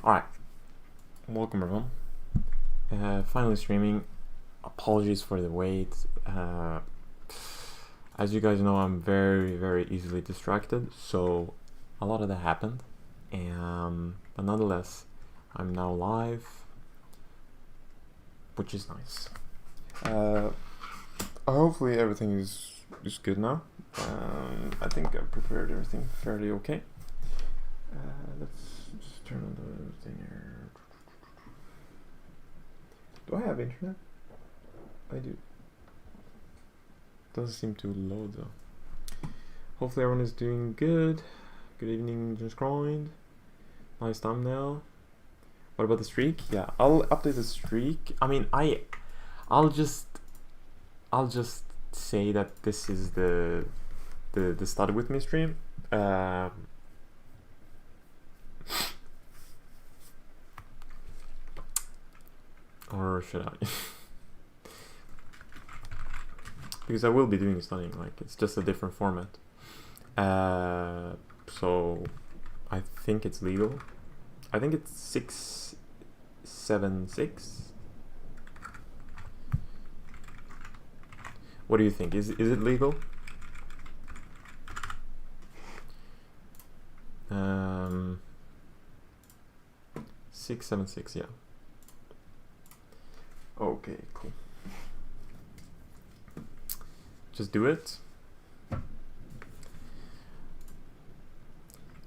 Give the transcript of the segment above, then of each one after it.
Alright, welcome everyone. Finally streaming. Apologies for the wait. As you guys know, I'm very easily distracted, so a lot of that happened. But nonetheless, I'm now live, which is nice. Hopefully everything is good now. I think I've prepared everything fairly okay. Let's just turn on the thing here. Do I have internet? I do. Doesn't seem to load though. Hopefully everyone is doing good. Good evening, just grind. Nice thumbnail. What about the streak? Yeah, I'll update the streak. I mean, I'll just say that this is the Study With Me stream. Or should I? Because I will be doing studying, like it's just a different format. So I think it's legal. I think it's 676. What do you think? Is it legal? 676, yeah. Okay, cool. Just do it.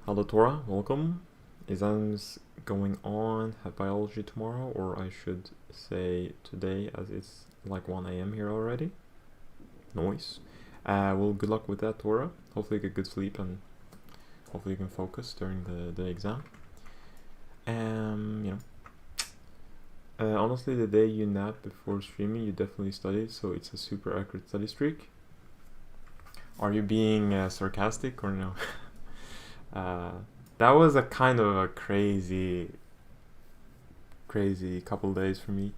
Hello Tora, welcome. Exams going on, have biology tomorrow, or I should say today, as it's like 1 AM here already. Noise. Well, good luck with that, Tora. Hopefully you get good sleep and hopefully you can focus during the exam. You know, honestly, the day you nap before streaming, you definitely study, so it's a super accurate study streak. Are you being sarcastic or no? That was a kind of a crazy couple days for me,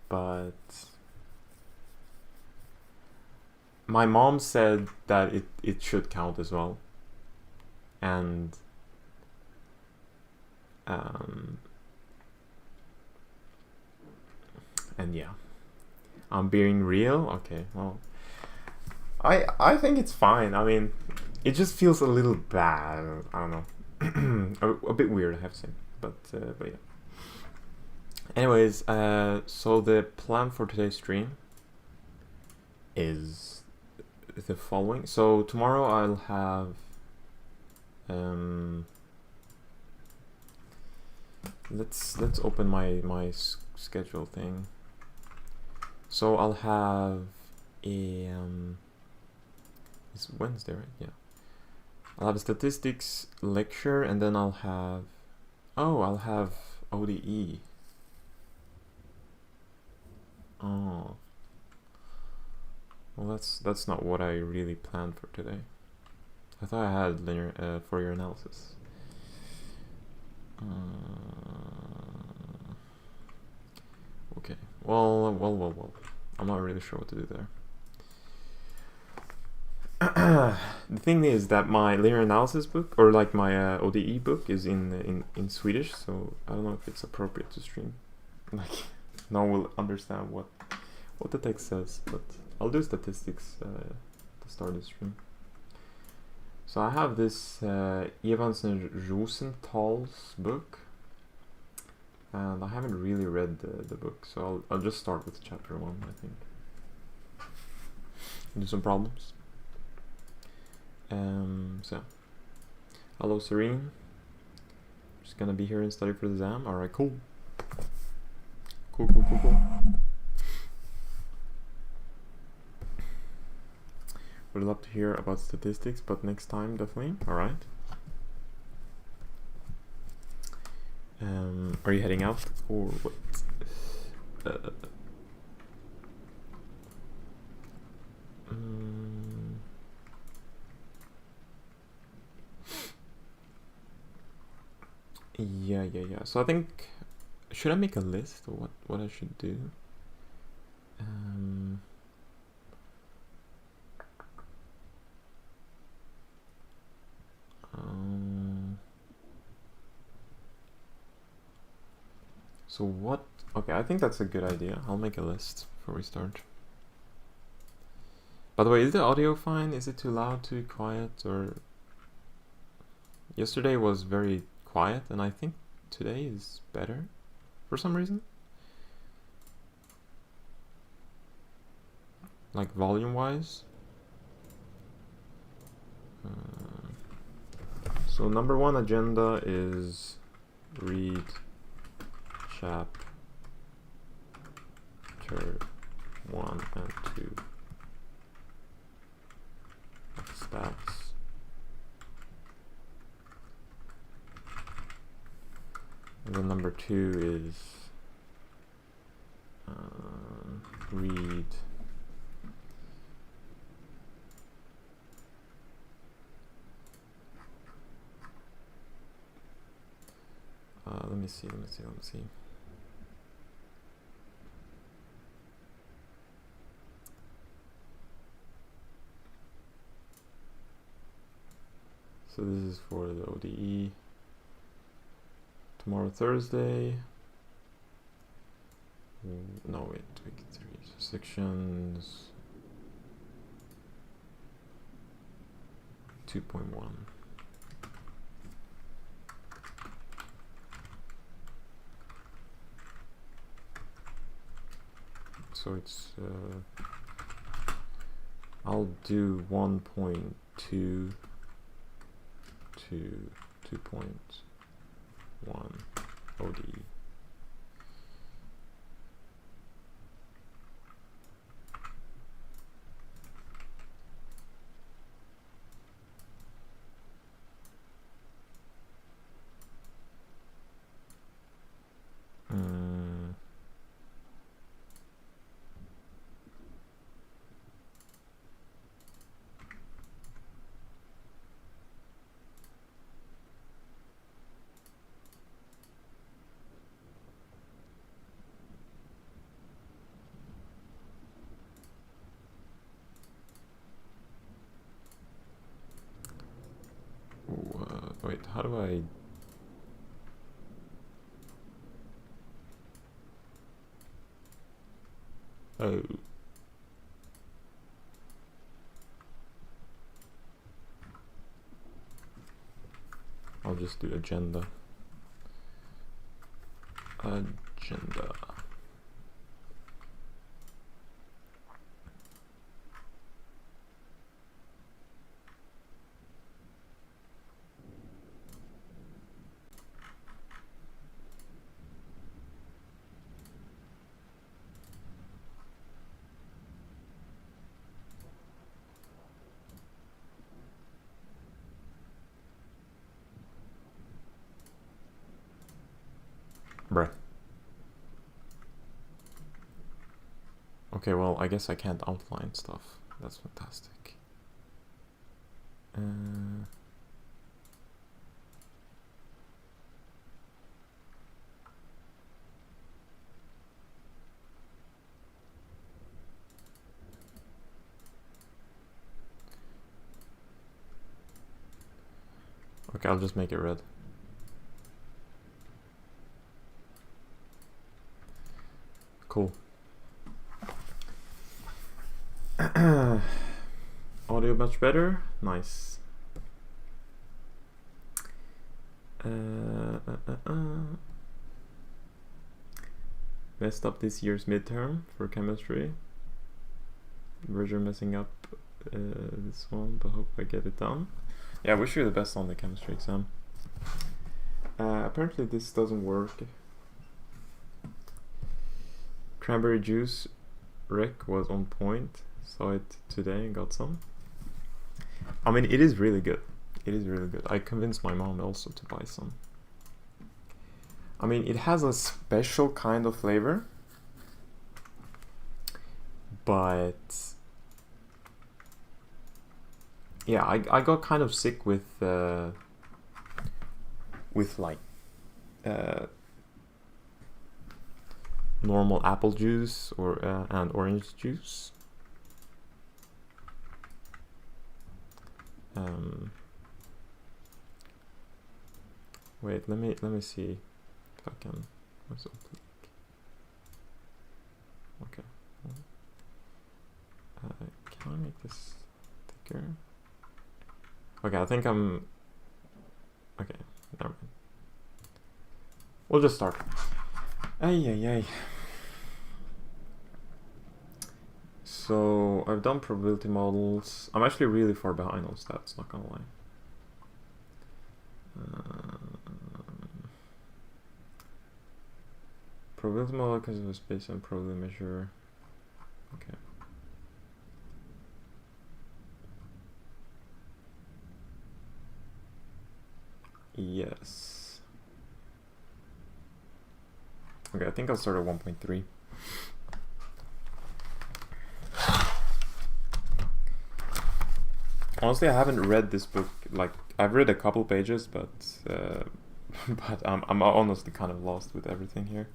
but my mom said that it should count as well, and yeah, I'm being real. Okay, well, I think it's fine. I mean, it just feels a little bad. I don't know, a bit weird, I have to say. But yeah. Anyways, so the plan for today's stream is the following. So tomorrow I'll have let's open my schedule thing. So I'll have a it's Wednesday, right? Yeah. I'll have a statistics lecture, and then I'll have ODE. Oh. Well, that's not what I really planned for today. I thought I had linear Fourier analysis. Okay. Well. I'm not really sure what to do there. The thing is that my linear analysis book, or like my ODE book, is in Swedish, so I don't know if it's appropriate to stream. Like, no one will understand what the text says, but I'll do statistics to start the stream. So I have this Evans and Rosenthal's book, and I haven't really read the book, so I'll just start with chapter 1, I think. Do some problems. So hello Serene, just gonna be here and study for the exam. Alright, cool. Would love to hear about statistics, but next time definitely. Alright. Are you heading out or what? Yeah. So I think, should I make a list of what I should do? So what? Okay, I think that's a good idea. I'll make a list before we start. By the way, is the audio fine? Is it too loud, too quiet, or... Yesterday was very quiet, and I think today is better for some reason. Like volume-wise. So number 1 agenda is read chapter 1 and 2 of stats. And then number 2 is read let me see. So this is for the ODE. Tomorrow, Thursday. No, wait, week 3. So sections 2.1. So it's I'll do 1.2 to 2.1 ODE. Wait, how do I... Oh. I'll just do agenda. Agenda. Bruh. Okay, well, I guess I can't outline stuff. That's fantastic. Okay, I'll just make it red. Cool. Audio much better? Nice. Messed up this year's midterm for chemistry. Verger messing up this one, but hope I get it done. Yeah, I wish you the best on the chemistry exam. Apparently this doesn't work. Cranberry juice rec was on point. Saw it today and got some. I mean, it is really good. It is really good. I convinced my mom also to buy some. I mean, it has a special kind of flavor, but yeah, I got kind of sick with like normal apple juice or and orange juice. Wait, let me see if I can What's oblique? Okay. Can I make this thicker? Okay, I think I'm... Okay, never mind. We'll just start. Ay. So, I've done probability models. I'm actually really far behind on stats, not gonna lie. Probability model because it was based on probability measure. Okay. Yes. Okay, I think I'll start at 1.3. Honestly, I haven't read this book. Like, I've read a couple pages, but but I'm honestly kind of lost with everything here.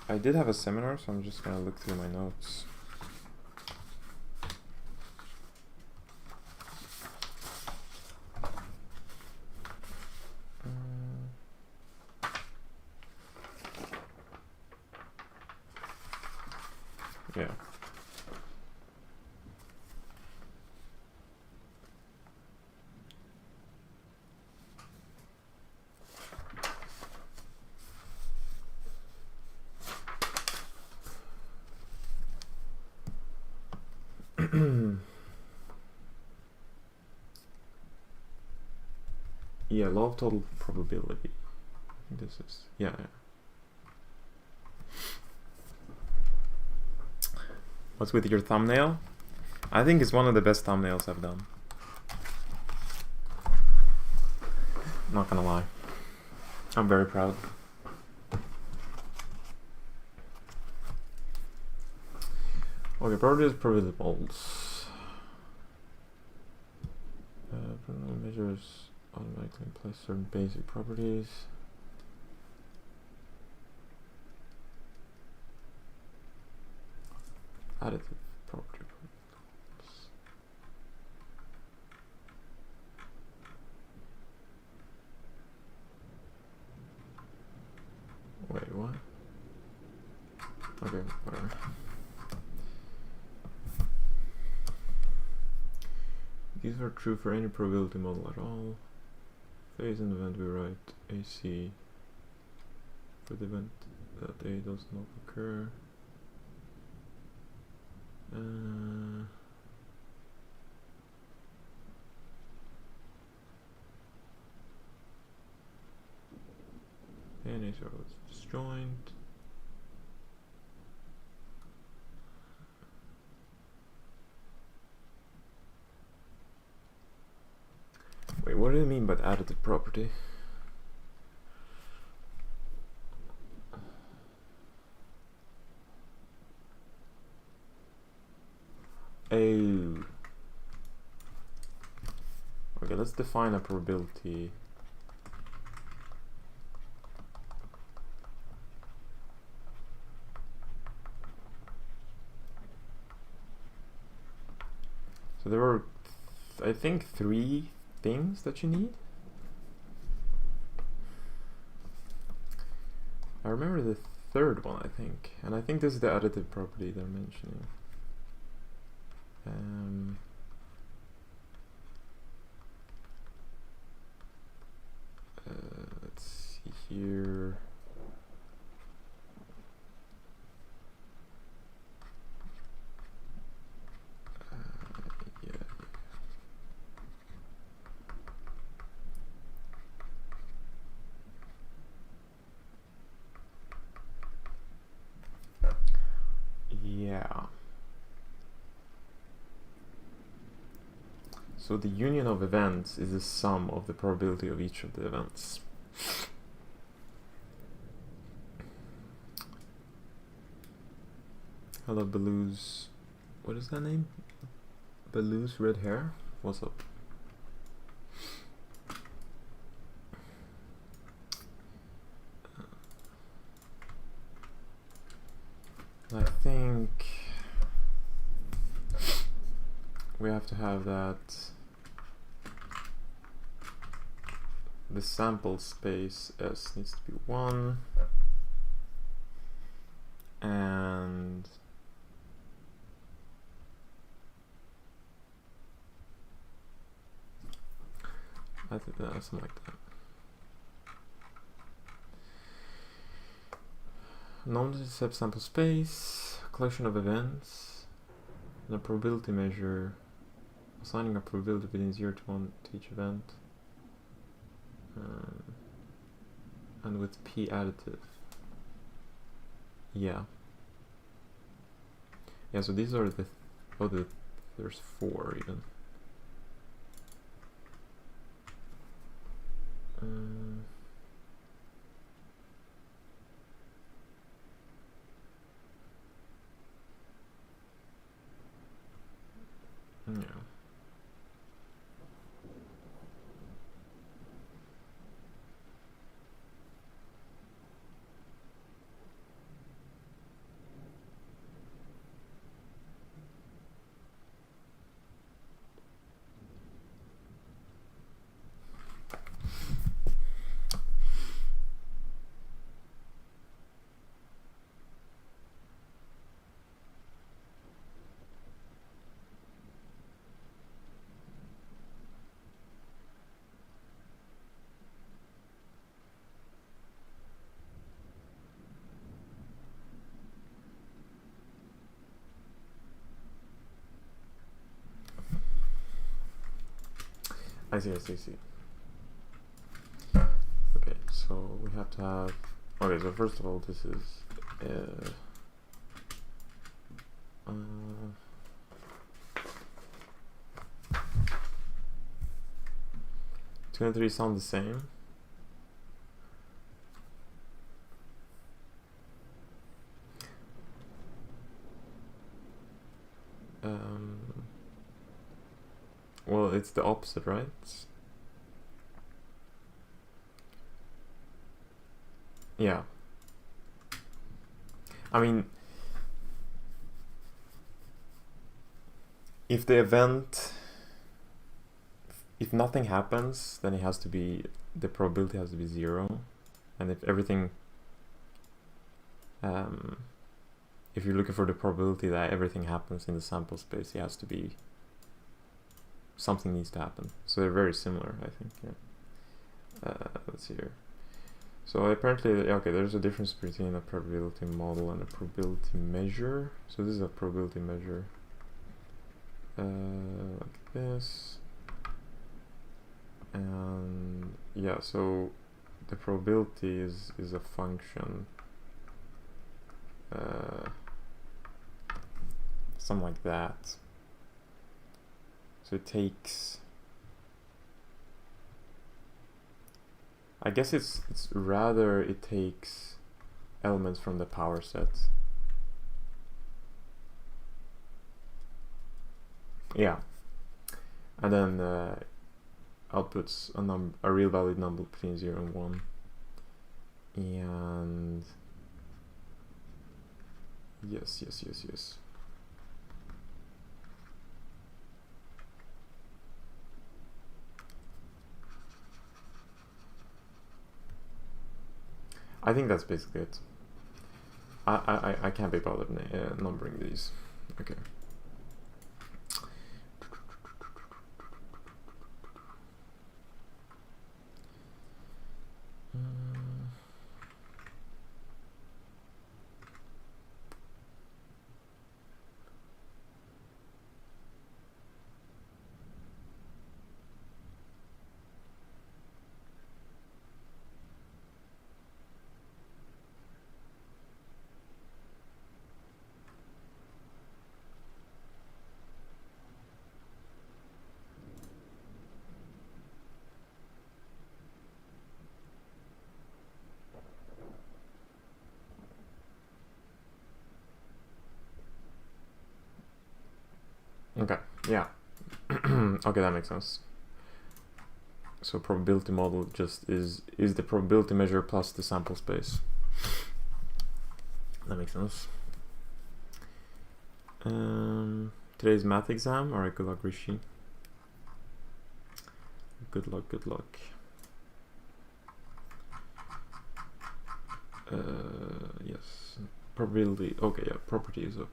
I did have a seminar, so I'm just gonna look through my notes. Yeah. Yeah, law of total probability. I think this is, yeah. What's with your thumbnail? I think it's one of the best thumbnails I've done. Not gonna lie. I'm very proud. Okay, probability models. Probability measures automatically imply certain basic properties. Additive property. Wait, what? Okay, whatever. These are true for any probability model at all. Phase and event we write AC for the event that A does not occur. And A is disjoint. Wait, what do you mean by additive property? Oh. Okay, let's define a probability. So there were, I think, 3 things that you need. I remember the third one, I think, and I think this is the additive property they're mentioning. Let's see here. Yeah. So the union of events is the sum of the probability of each of the events. Hello, Baloo's. What is that name? Baloo's red hair? What's up? I think we have to have that the sample space S needs to be 1, and I think that's something like that. Non-deceptive sample space, collection of events, and a probability measure, assigning a probability within 0 to 1 to each event, and with P additive. Yeah, so these are the, there's 4 even. Yeah. I see. Okay, so we have to have. Okay, so first of all, this is 2 and 3 sound the same. Well, it's the opposite, right? Yeah. I mean, if the event, if nothing happens, then it has to be, the probability has to be 0. And if everything, if you're looking for the probability that everything happens in the sample space, it has to be, something needs to happen. So they're very similar, I think. Yeah. Let's see here. So apparently, okay, there's a difference between a probability model and a probability measure. So this is a probability measure, like this. And yeah, so the probability is a function, something like that. So it takes, I guess it's rather, it takes elements from the power set. Yeah, and then outputs a real valid number between 0 and 1, and yes. I think that's basically it. I can't be bothered numbering these. Okay. Okay, yeah. Okay, that makes sense. So probability model just is the probability measure plus the sample space. That makes sense. Today's math exam. Alright, good luck, Rishi. Good luck. Yes, probability. Okay, yeah, properties of.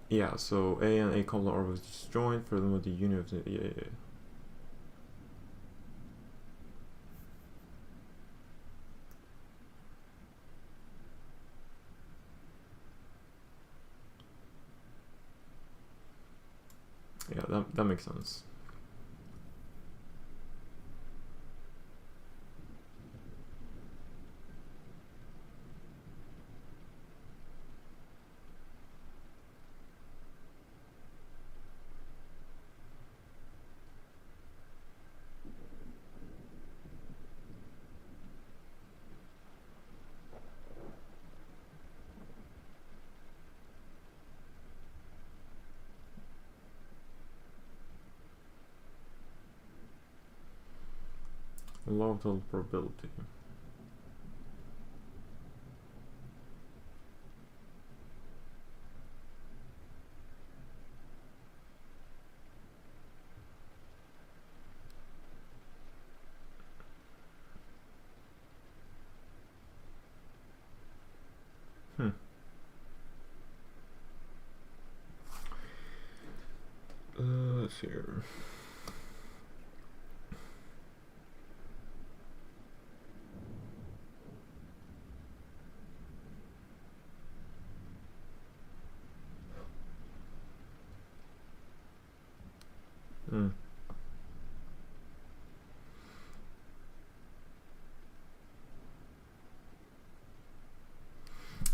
Yeah, so A and A colon are always disjoint. Furthermore, the union of the yeah, that makes sense. Law of total probability. Let's see here.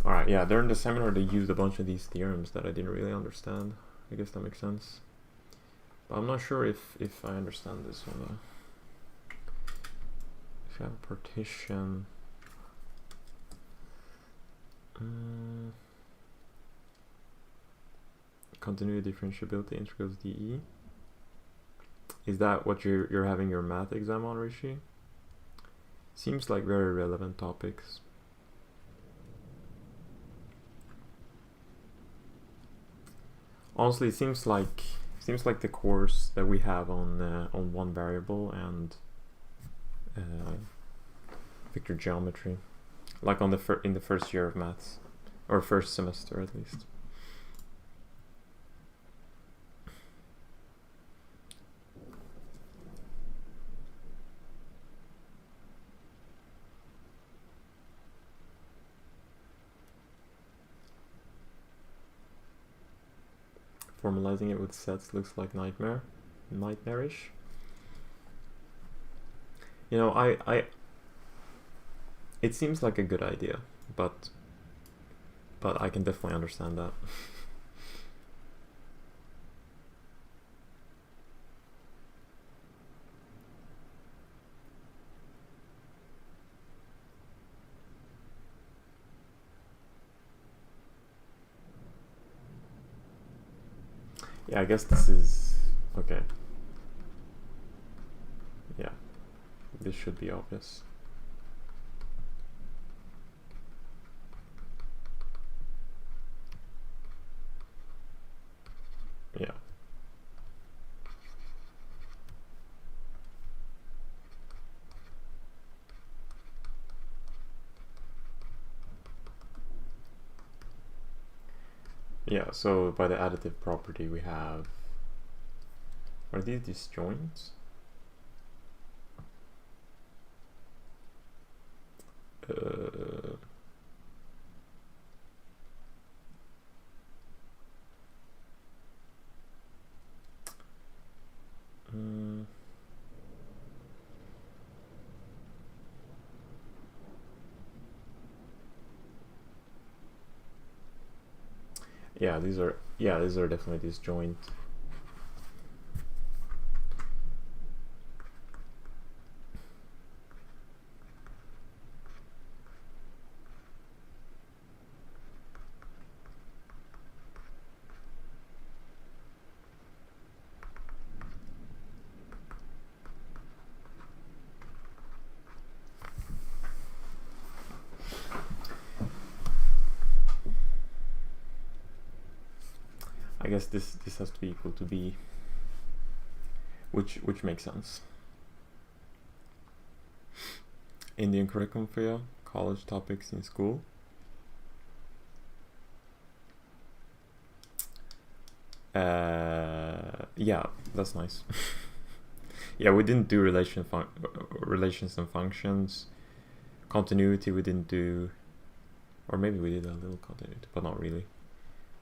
Alright, yeah, during the seminar they used a bunch of these theorems that I didn't really understand. I guess that makes sense. But I'm not sure if I understand this one. If you have a partition... continuity differentiability integrals dE. Is that what you're having your math exam on, Rishi? Seems like very relevant topics. Honestly, it seems like the course that we have on one variable and vector geometry, like on in the first year of maths, or first semester at least. Formalizing it with sets looks like nightmarish. You know, it seems like a good idea, but I can definitely understand that. Yeah, I guess this is okay. Yeah, this should be obvious. Yeah. Yeah, so by the additive property we have, are these disjoints? Yeah, these are definitely disjoint. I guess this has to be equal to B. which makes sense. Indian curriculum for you, college topics in school. Yeah, that's nice. Yeah, we didn't do relations and functions. Continuity we didn't do, or maybe we did a little continuity, but not really.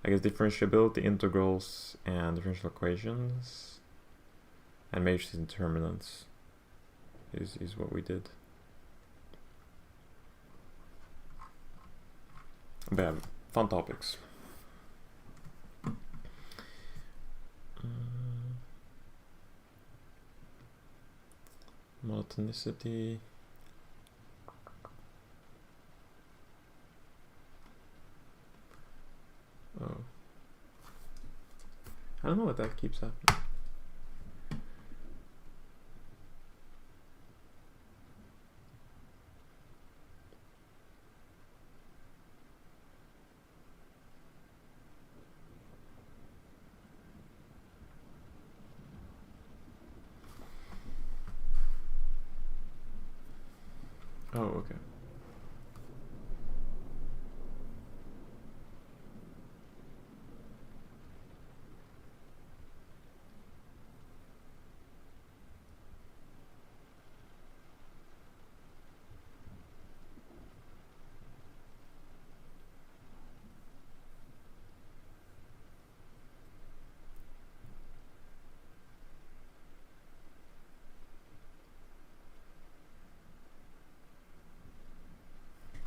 I guess differentiability, integrals, and differential equations, and matrices and determinants is what we did. But yeah, fun topics. Monotonicity. Oh. I don't know what that keeps happening. Oh, okay.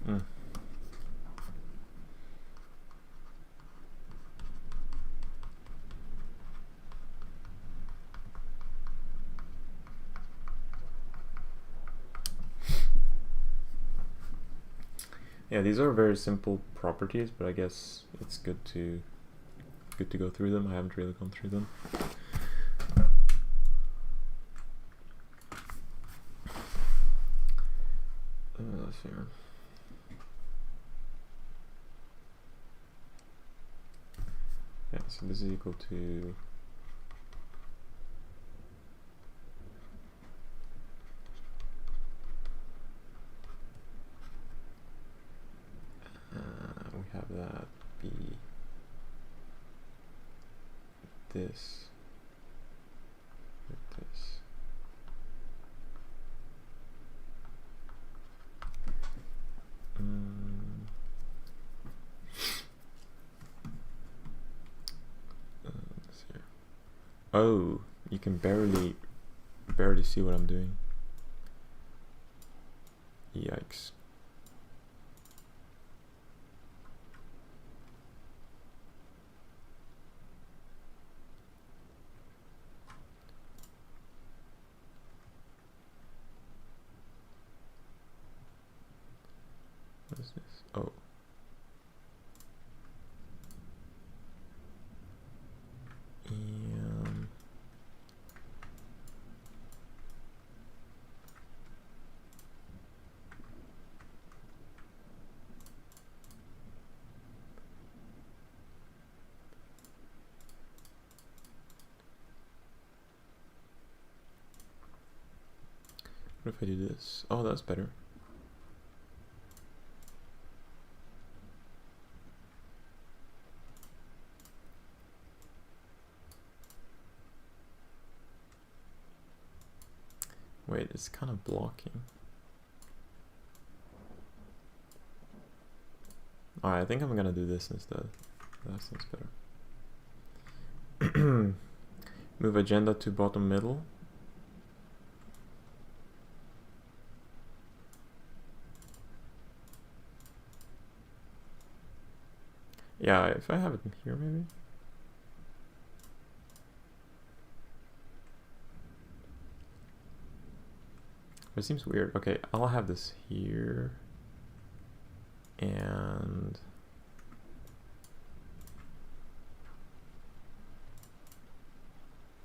Mm. Yeah, these are very simple properties, but I guess it's good to go through them. I haven't really gone through them. Let's see here. Yeah, so this is equal to we have that be this with this. Let's see here. Oh, you can barely see what I'm doing. Yikes. What is this? Oh. What if I do this? Oh, that's better. Wait, it's kind of blocking. Alright, I think I'm gonna do this instead. That sounds better. Move agenda to bottom middle. Yeah, if I have it here maybe. It seems weird. Okay, I'll have this here. And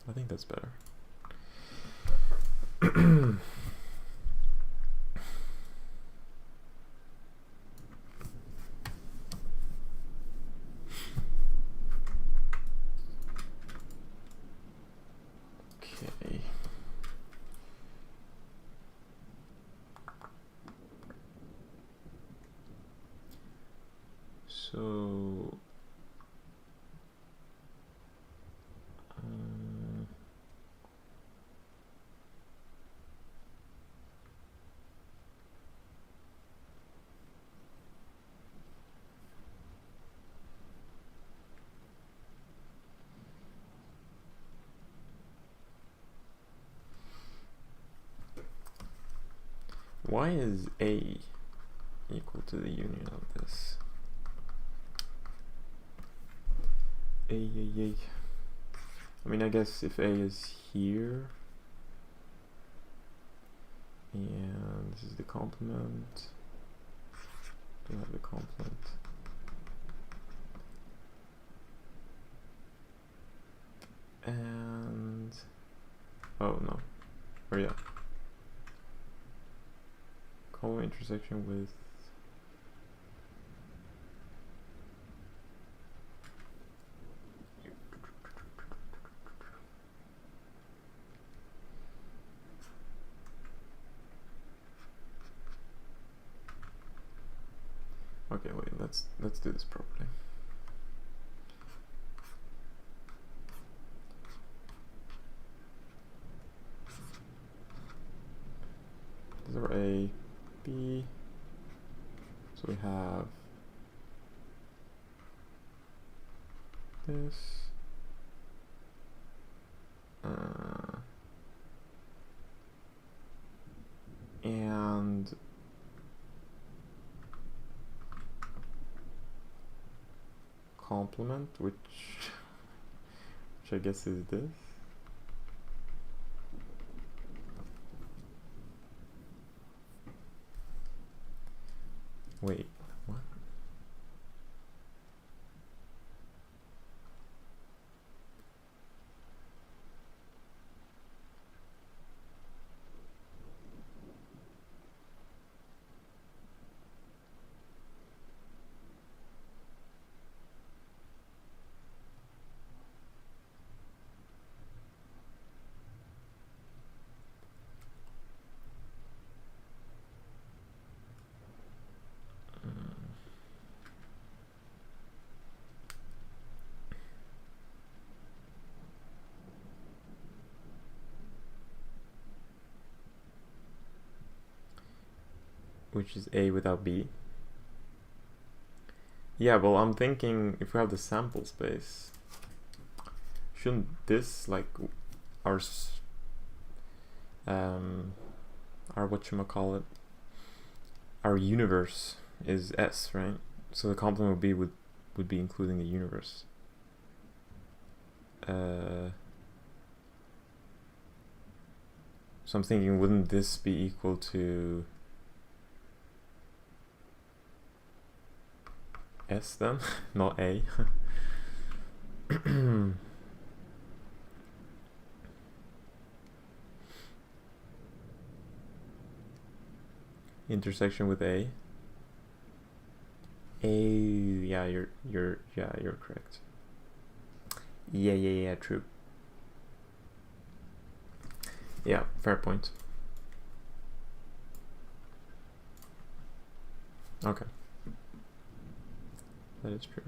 I think that's better. Okay. why is A equal to the union of this? A. I mean, I guess if A is here, and this is the complement, do I have the complement? And oh no, or yeah, complement intersection with okay, wait, let's do this properly. These are A, B, so we have this, and complement, which I guess is this. Wait, what? Which is A without B. Yeah, well, I'm thinking if we have the sample space, shouldn't this, like, our whatchamacallit, our universe is S, right? So the complement would be including the universe. So I'm thinking, wouldn't this be equal to S then, not A? Intersection with A. Yeah, you're correct. Yeah, true. Yeah, fair point. Okay. That is true.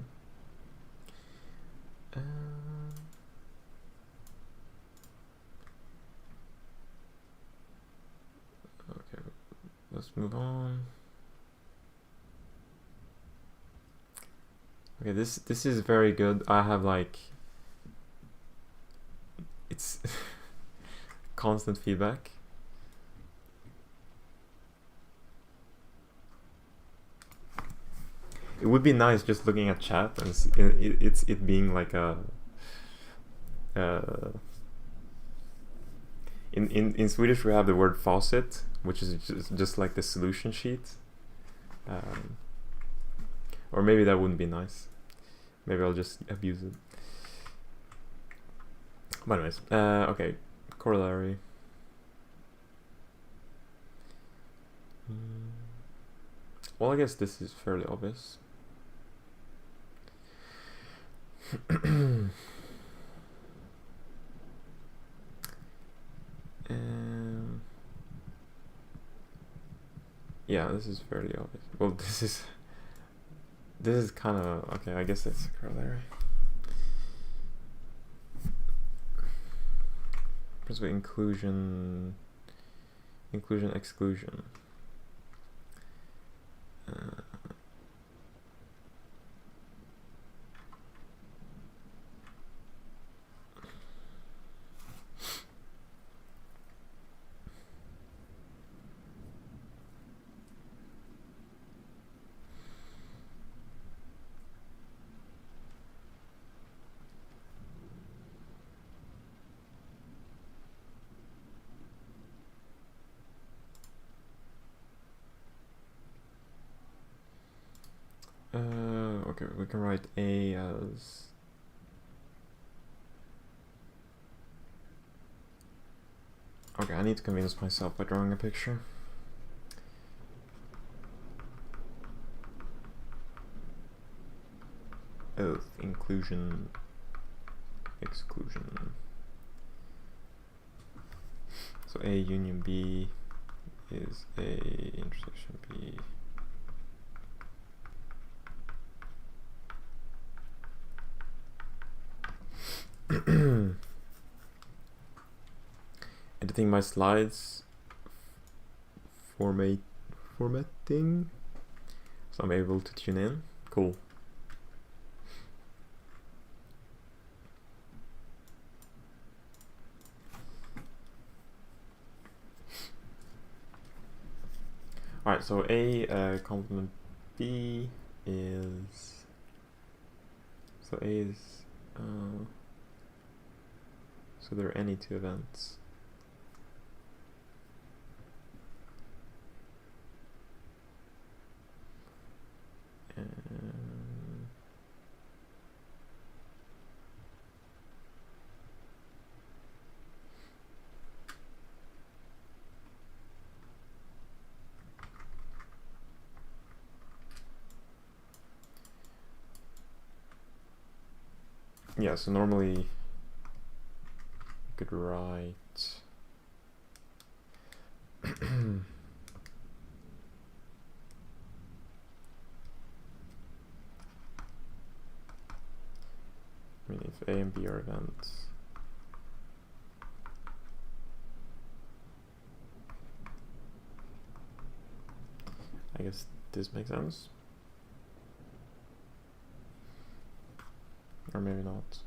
Okay, let's move on. Okay, this is very good. I have, like, it's constant feedback. It would be nice just looking at chat and it being like a in Swedish we have the word faucet, which is just like the solution sheet, or maybe that wouldn't be nice. Maybe I'll just abuse it. But anyways, okay, corollary. Well, I guess this is fairly obvious. Yeah, this is fairly obvious. Well, this is kind of okay. I guess it's a corollary. Principle inclusion, exclusion. Okay, we can write A as... Okay, I need to convince myself by drawing a picture. Oath, inclusion, exclusion. So A union B is A intersection B. Editing my slides, formatting, so I'm able to tune in. Cool. Alright, so A complement B is... So A is... so there are any two events. Yeah, so normally you could write I mean, if A and B are events, I guess this makes sense. Or maybe not.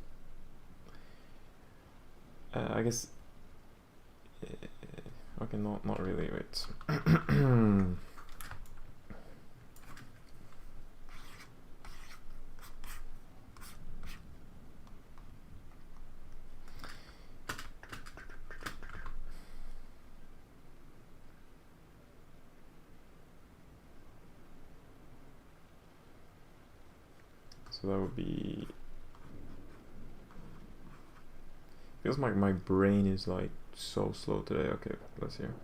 I guess... okay, not really, wait. So that would be... Feels like my brain is like so slow today. Okay, let's hear.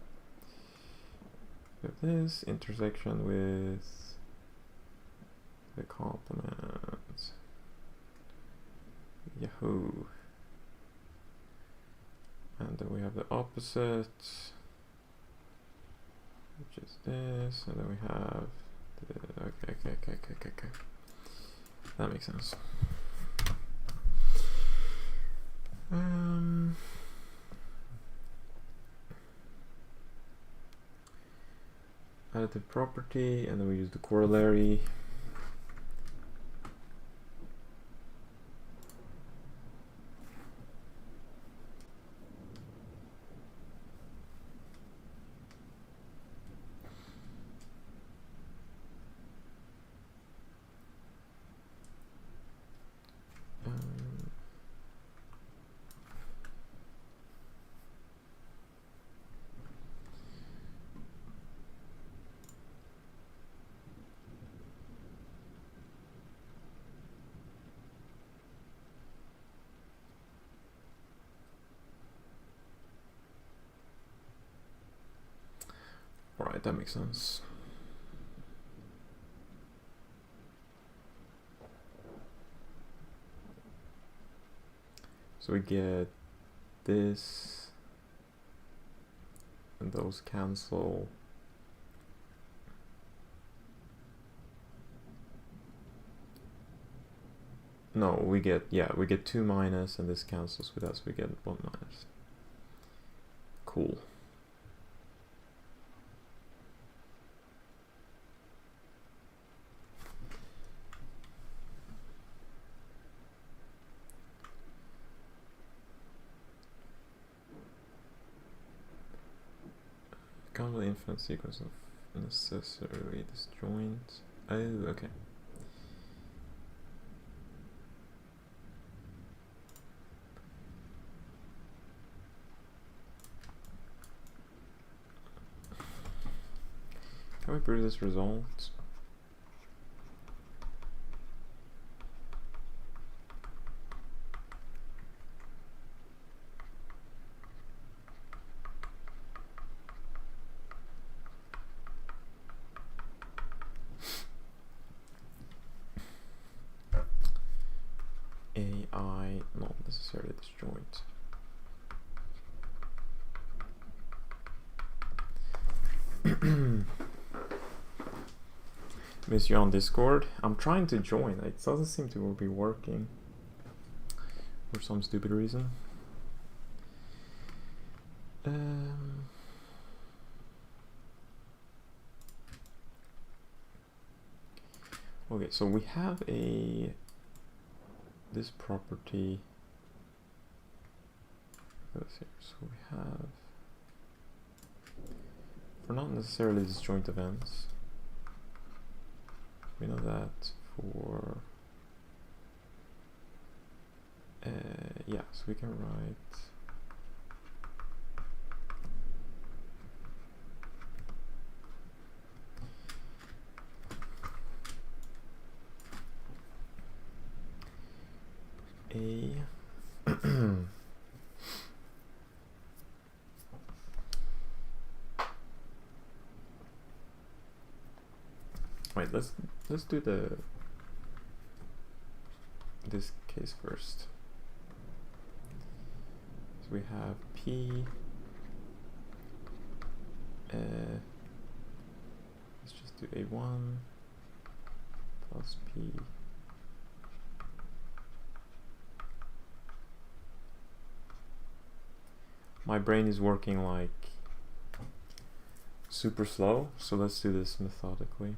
We have this intersection with the complement. Yahoo. And then we have the opposite, which is this, and then we have the, okay. That makes sense. Additive property, and then we use the corollary. Alright, that makes sense. So we get this, and those cancel. No, we get 2 minus, and this cancels with us, we get 1 minus. Cool. Count the infinite sequence of necessarily disjoint. Oh, okay. Can we prove this result? AI, not necessarily disjoint. Miss you on Discord. I'm trying to join. It doesn't seem to be working for some stupid reason. Okay, so we have this property. Let's see. So we have, for not necessarily disjoint events, we know that for yeah, so we can write a wait, let's do this case first. So we have P, let's just do A1 plus P my brain is working like super slow, so let's do this methodically.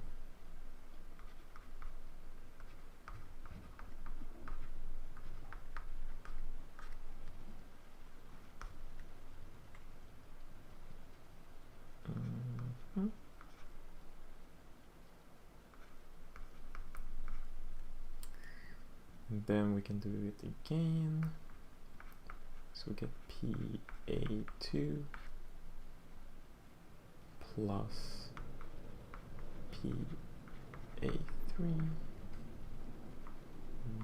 And then we can do it again. So we get PA2 plus PA3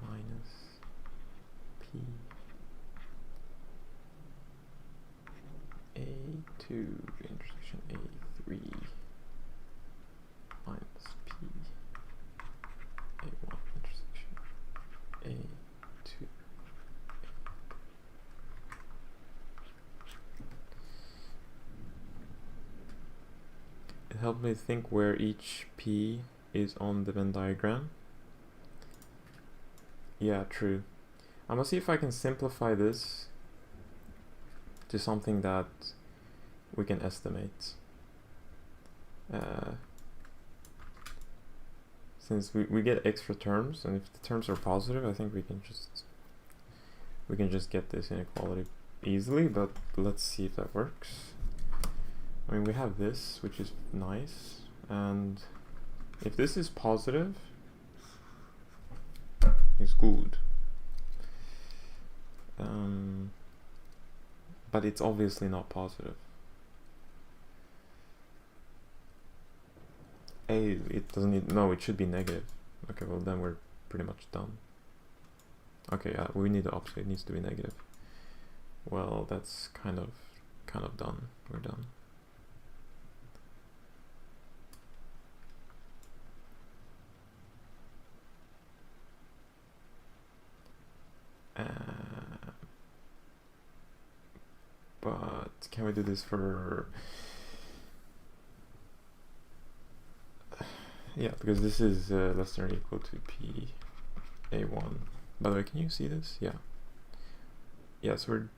minus PA2 intersection A3 minus PA1 intersection A2. It helped me think where each P is on the Venn diagram. Yeah, true. I'm gonna see if I can simplify this to something that we can estimate. Since we get extra terms, and if the terms are positive, I think we can just get this inequality easily, but let's see if that works. I mean, we have this, which is nice, and if this is positive, it's good. But it's obviously not positive. It doesn't need, no, it should be negative. Okay, well then we're pretty much done. Okay, we need the opposite, it needs to be negative. Well, that's kind of done. We're done. But can we do this for, yeah, because this is less than or equal to PA1. By the way, can you see this? Yeah. Yeah, so we're,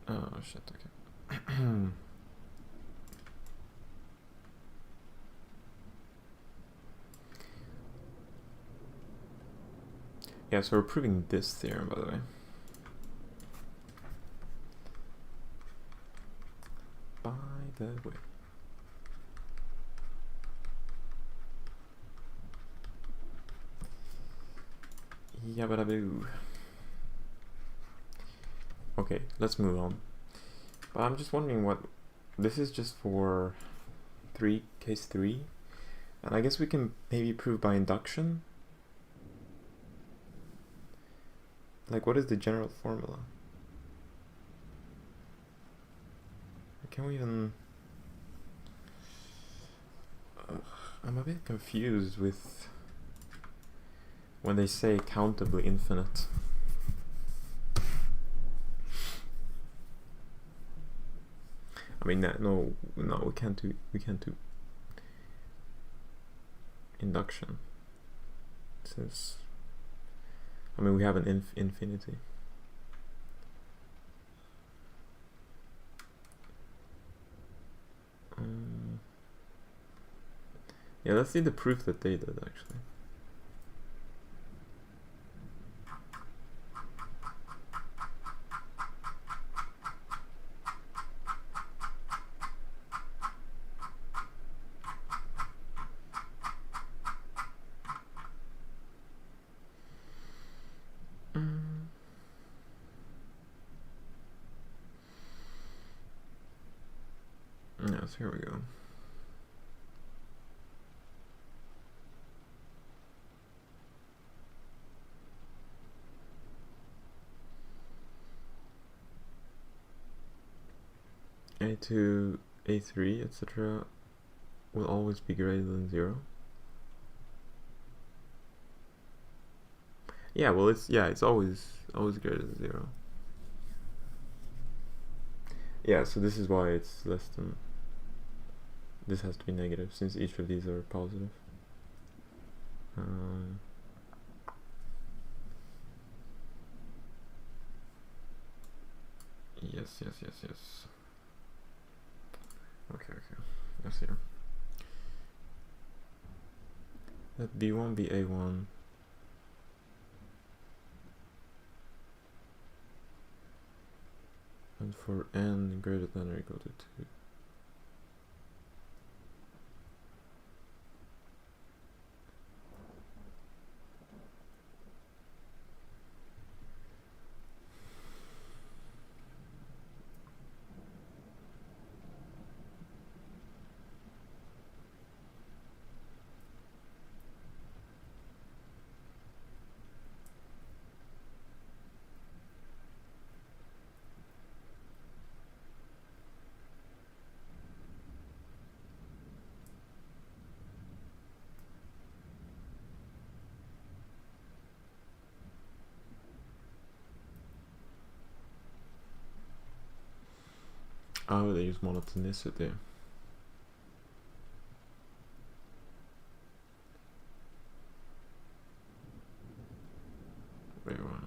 oh shit, okay. Yeah, so we're proving this theorem, by the way. Yabba-daboo. Okay, let's move on. But I'm just wondering what this is, just for case 3, and I guess we can maybe prove by induction. Like, what is the general formula? Can we even... I'm a bit confused with when they say countably infinite. I mean, no, we can't do induction, since, I mean, we have an infinity. Yeah, let's see the proof that they did, actually. Yes, here we go. A2, A3, etc. will always be greater than 0. Yeah, well, it's always greater than 0. Yeah, so this is why it's less than. This has to be negative, since each of these are positive. Yes. Okay. Let's see. Let B1 be A1. And for n greater than or equal to 2. Oh, they use monotonicity. Wait, what?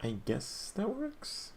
I guess that works.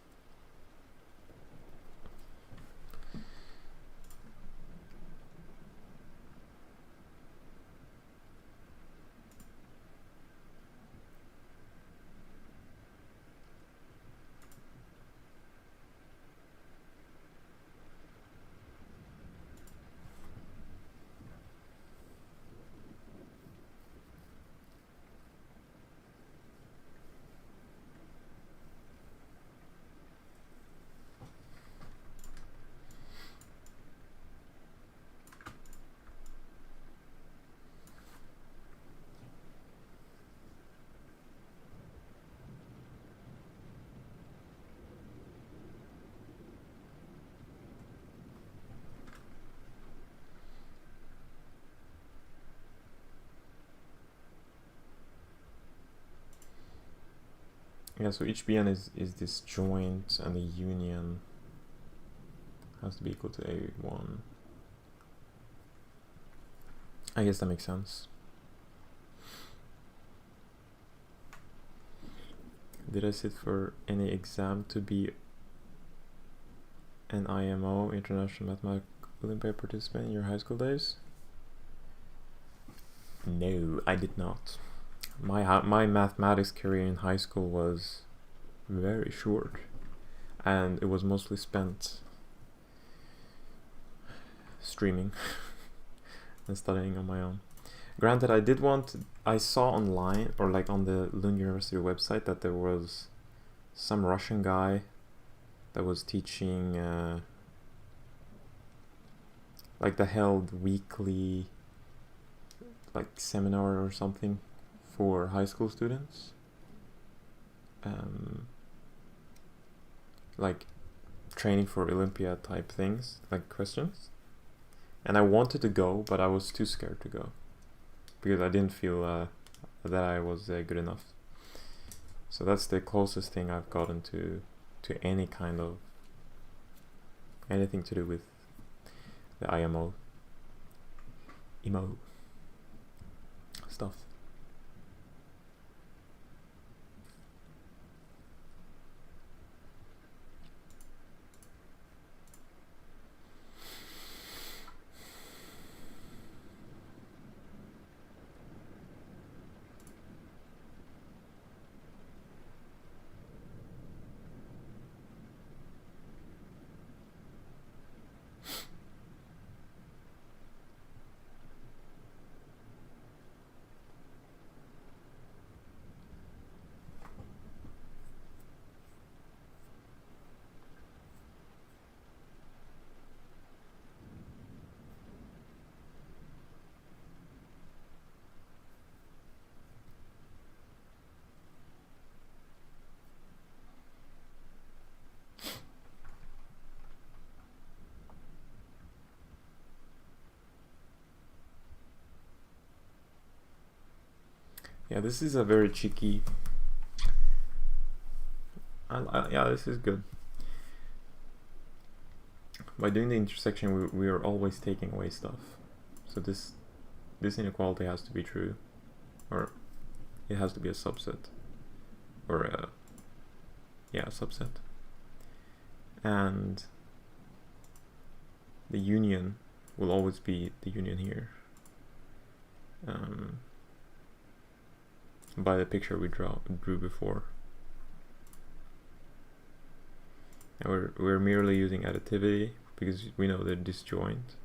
Yeah, so each Bn is disjoint, and the union has to be equal to A1. I guess that makes sense. Did I sit for any exam to be an IMO, International Mathematical Olympiad participant in your high school days? No, I did not. My mathematics career in high school was very short, and it was mostly spent streaming and studying on my own. Granted, I saw online, or like on the Lund University website, that there was some Russian guy that was teaching, like that held weekly like seminar or something for high school students, like training for Olympiad type things, like questions. And I wanted to go, but I was too scared to go because I didn't feel that I was good enough. So that's the closest thing I've gotten to any kind of anything to do with the IMO stuff. Yeah, this is a very cheeky. Yeah, this is good. By doing the intersection, we are always taking away stuff. So this inequality has to be true, or it has to be a subset, or a subset. And the union will always be the union here. By the picture we drew before. And we're merely using additivity because we know they're disjoint.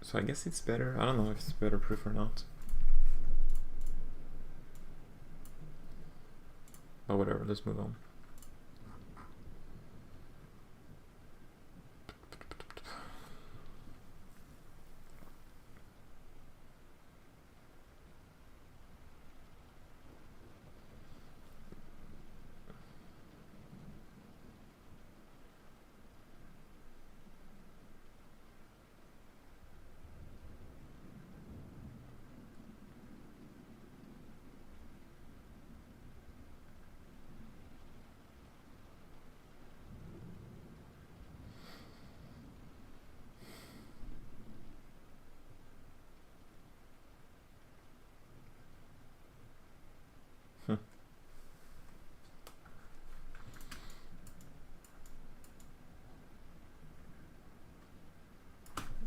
So I guess it's better. I don't know if it's better proof or not. But whatever, let's move on.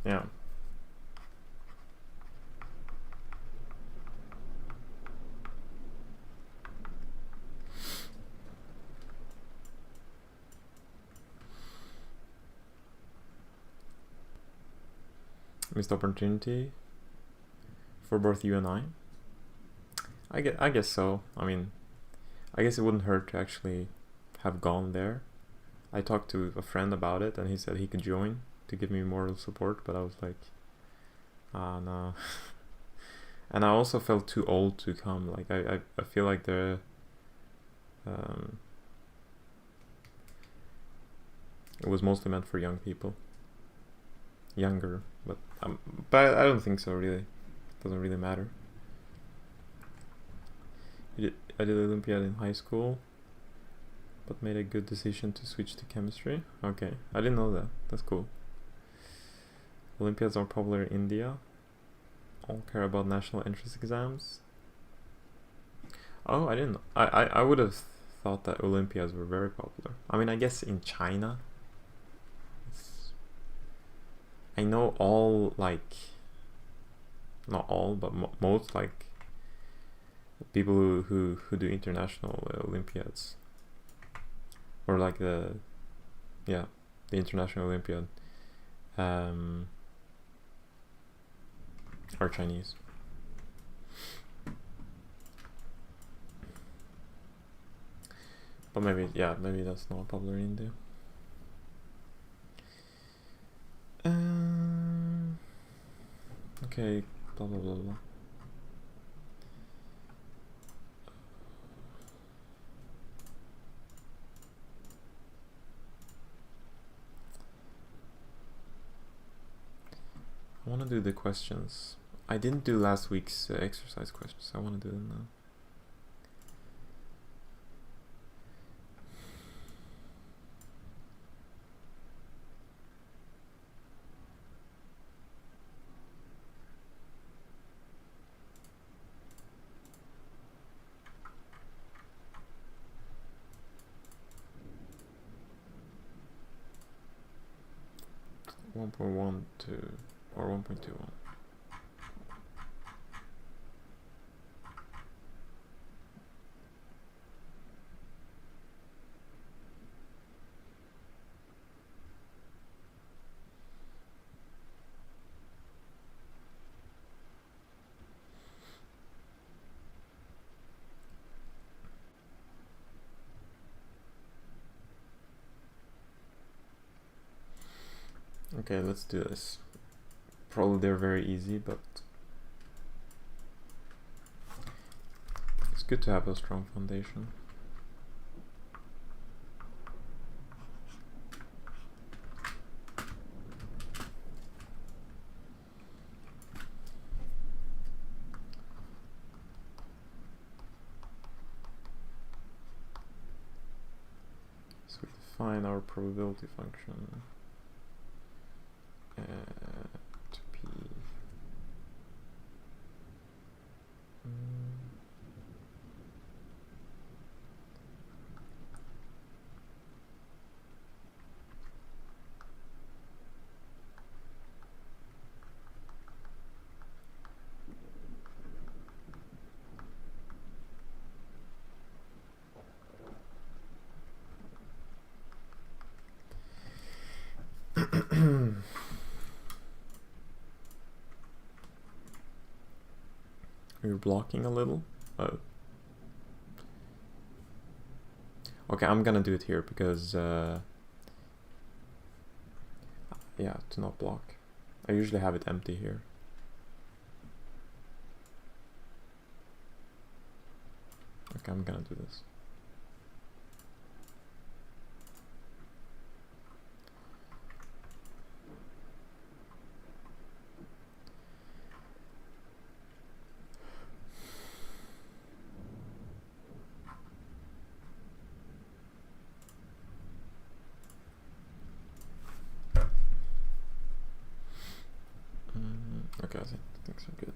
Yeah. Missed opportunity for both you and I. I guess so. I mean, I guess it wouldn't hurt to actually have gone there. I talked to a friend about it, and he said he could join to give me moral support, but I was like, no. And I also felt too old to come. Like I feel like it was mostly meant for young people, younger, but I don't think so. Really, it doesn't really matter. I did Olympiad in high school, but made a good decision to switch to chemistry. Okay, I didn't know that. That's cool. Olympiads are popular in India. All care about national entrance exams. Oh, I didn't. I would have thought that Olympiads were very popular. I mean, I guess in China, I know all, like, not all, but most, like, people who do international Olympiads, or like the international Olympiad, are Chinese. But maybe that's not popular in India. Okay, blah blah blah blah. I want to do the questions. I didn't do last week's exercise questions. I want to do them now. One point 1.2 or 1.21. Okay, let's do this. Probably they're very easy, but it's good to have a strong foundation. So we define our probability function to be You're blocking a little. Oh. Okay, I'm gonna do it here because yeah, to not block. I usually have it empty here. Okay, I'm gonna do this. Okay, I think things are good.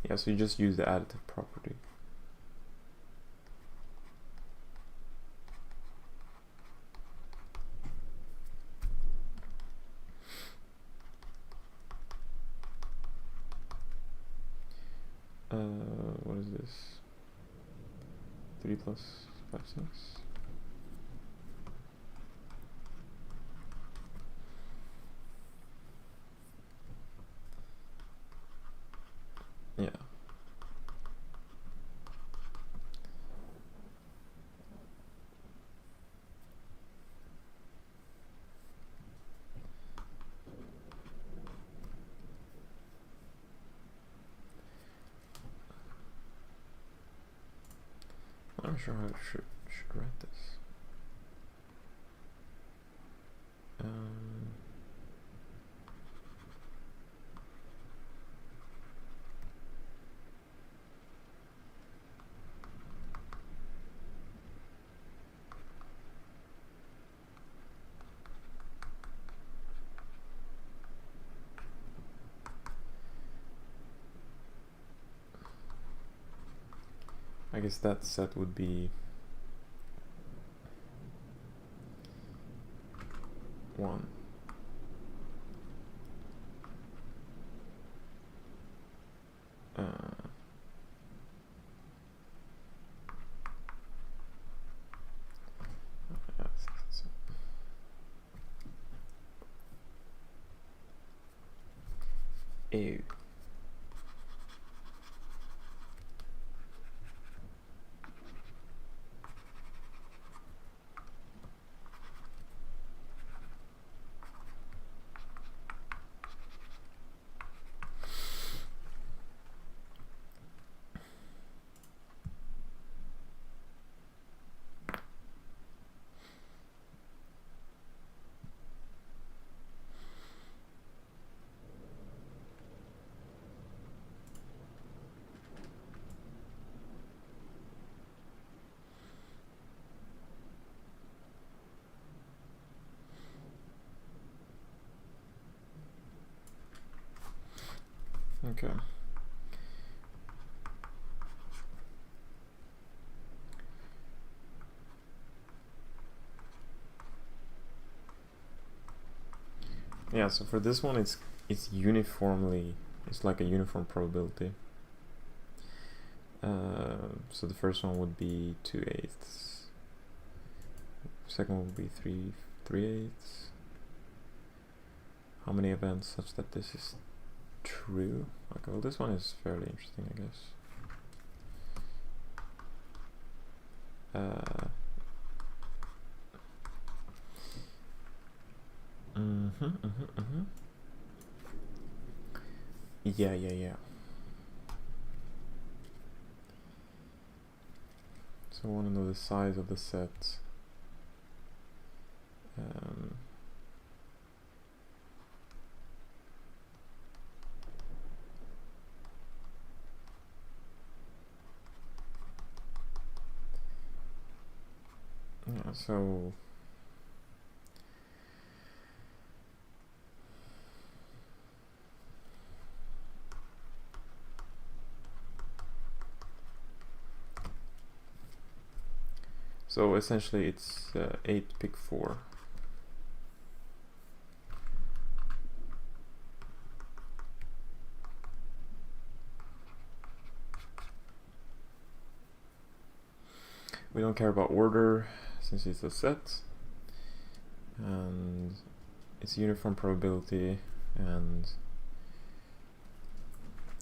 Yeah, so you just use the additive property. What is this? 3 plus 5, 6. Yeah. I'm not sure how I should write this. I guess that set would be 1. Ew. Okay. Yeah, so for this one it's uniformly, it's like a uniform probability. So the first one would be 2/8. Second one would be 3/8. How many events such that this is true? Okay, well this one is fairly interesting, I guess. Yeah. So I want to know the size of the set. Yeah, so essentially it's 8 pick 4. We don't care about order since it's a set, and it's uniform probability, and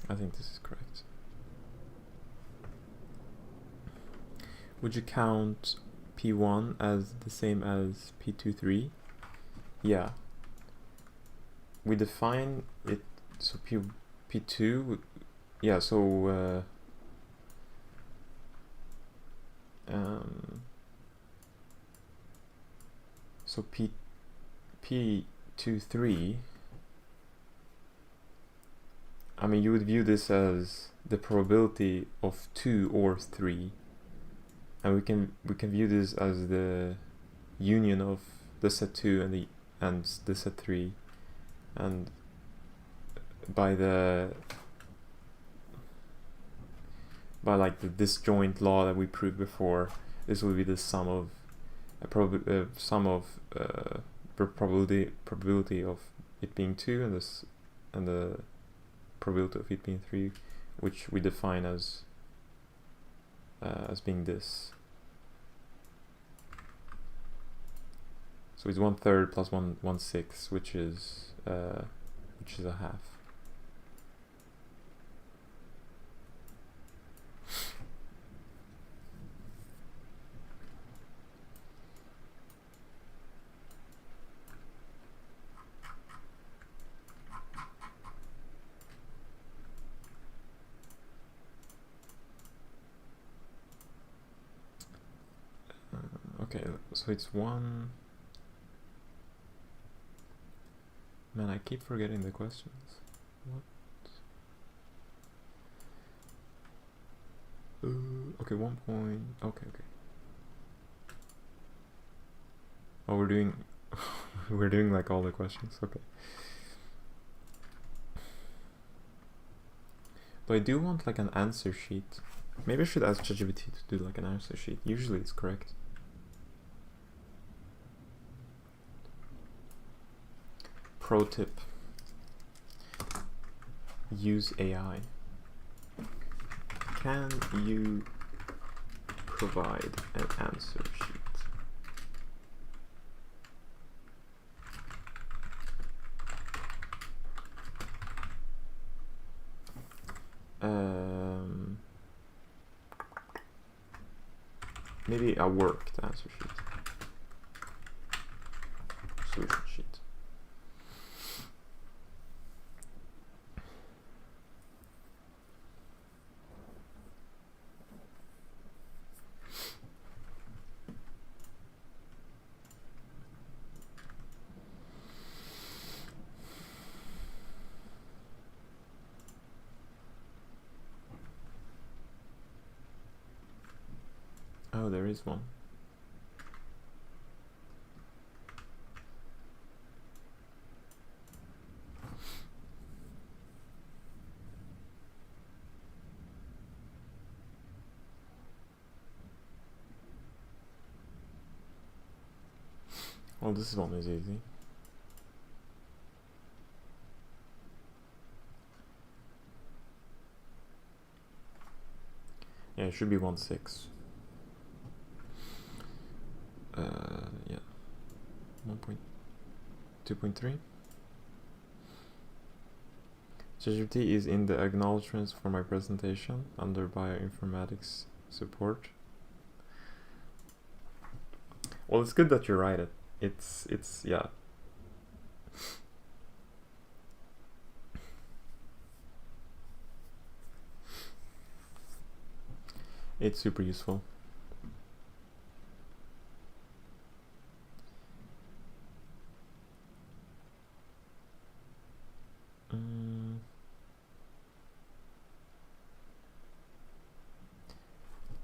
I think this is correct. Would you count P1 as the same as P23? Yeah. We define it, so P2, yeah, so so P23, I mean, you would view this as the probability of 2 or 3, and we can view this as the union of the set 2 and the set 3, and by like the disjoint law that we proved before, this will be the sum of probability of it being 2 and the probability of it being 3, which we define as being this. So it's 1/3 plus 1/6, which is a half. Okay, so it's 1. Man, I keep forgetting the questions. What? Okay, 1 point. Okay. Oh, we're doing we're doing like all the questions. Okay. But I do want like an answer sheet. Maybe I should ask ChatGPT to do like an answer sheet. Usually it's correct. Pro tip. Use AI. Can you provide an answer sheet? Maybe a worked answer sheet. Solution sheet. Oh, there is one. Well, this one is easy. Yeah, it should be 1.6. Yeah, 2.3. ChatGPT is in the acknowledgements for my presentation under bioinformatics support. Well, it's good that you write it. It's yeah. It's super useful.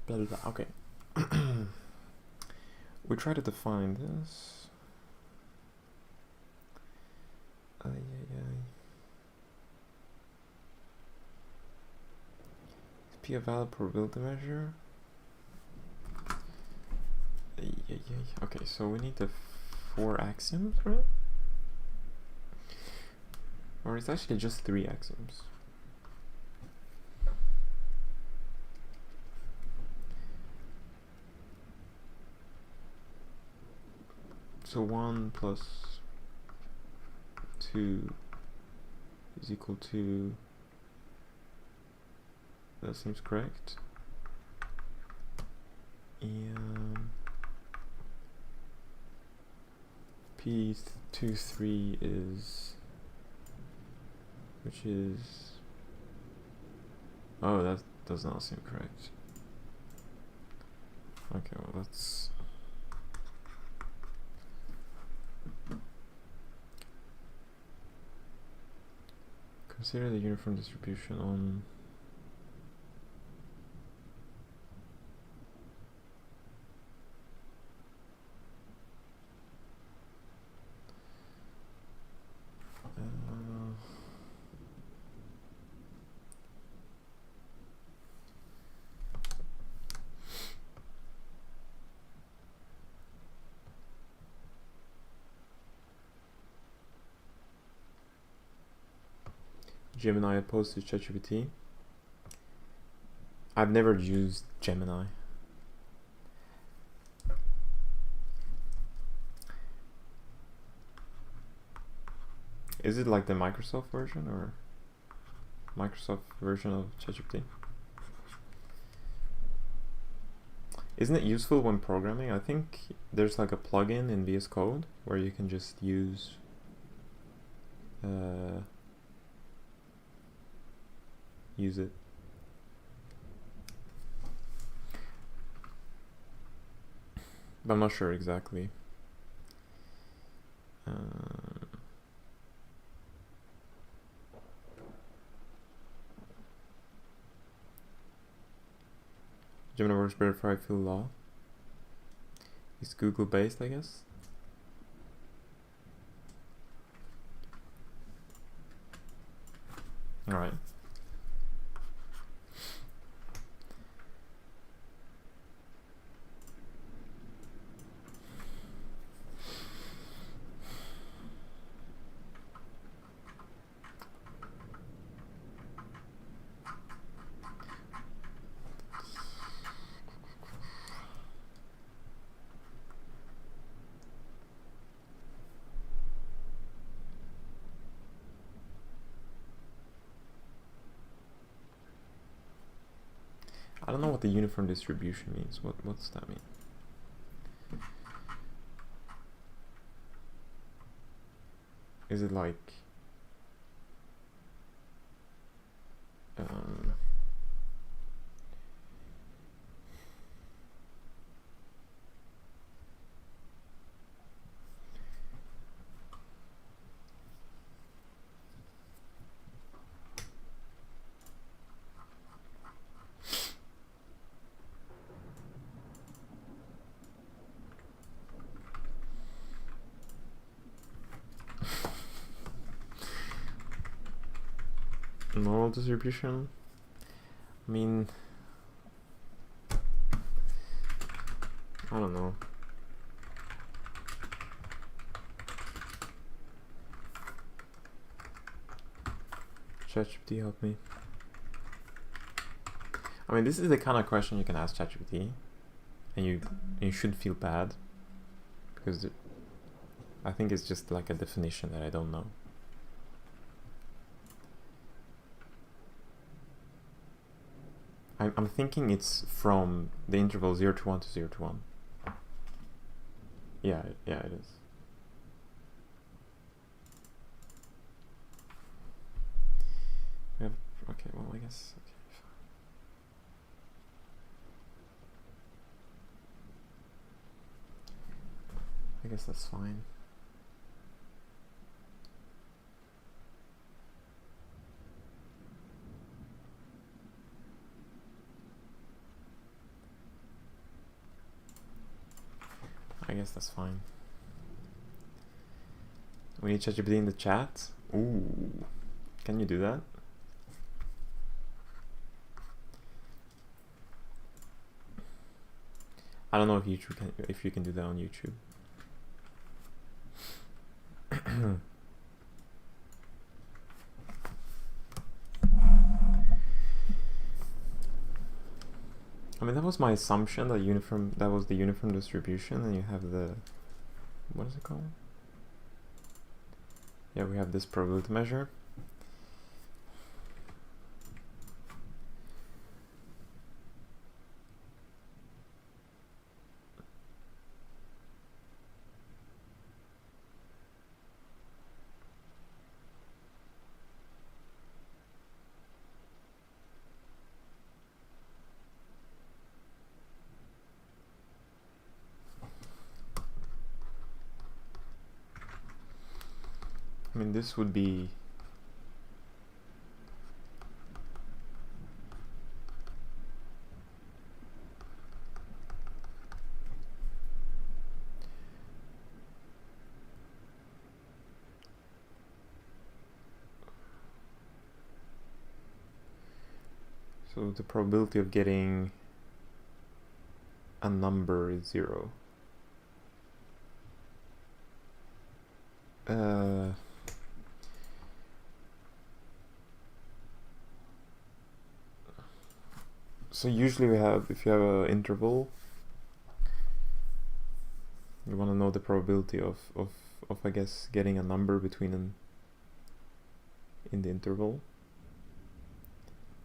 Blah, blah, blah. Okay. We try to define this. Is P a valid probability measure? Okay, so we need the 4 axioms, right? Or it's actually just 3 axioms. So 1 plus 2 is equal to, that seems correct. And P23 is, which is, oh, that does not seem correct. Okay, well, let's consider the uniform distribution on Gemini opposed to ChatGPT. I've never used Gemini. Is it like the Microsoft version or Microsoft version of ChatGPT? Isn't it useful when programming? I think there's like a plugin in VS Code where you can just use it. But I'm not sure exactly. Gemini works better for I feel law. It's Google based, I guess. Alright. I don't know what the uniform distribution means. What's that mean? Is it like normal distribution? I mean, I don't know. ChatGPT, help me. I mean, this is the kind of question you can ask ChatGPT, and you shouldn't feel bad, because I think it's just like a definition that I don't know. I'm thinking it's from the interval 0 to 1 to 0 to 1. Yeah, it is. We have, okay, well, I guess, okay, fine. I guess that's fine. I guess that's fine. We need ChatGPT in the chat. Ooh, can you do that? I don't know if if you can do that on YouTube. I mean, that was my assumption that was the uniform distribution, and you have the, what is it called? Yeah, we have this probability measure. I mean, this would be so the probability of getting a number is 0. So usually we have, if you have an interval, you want to know the probability of I guess getting a number between in the interval.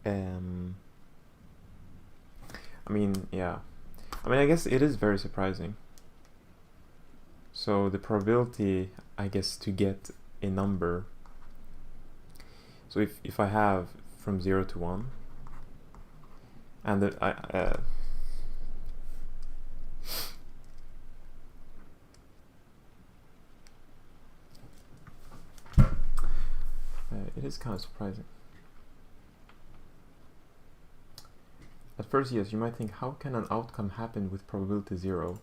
I mean, yeah. I mean, I guess it is very surprising. So the probability, I guess, to get a number. So if I have from 0 to 1, and that it is kind of surprising. At first, yes, you might think, how can an outcome happen with probability 0?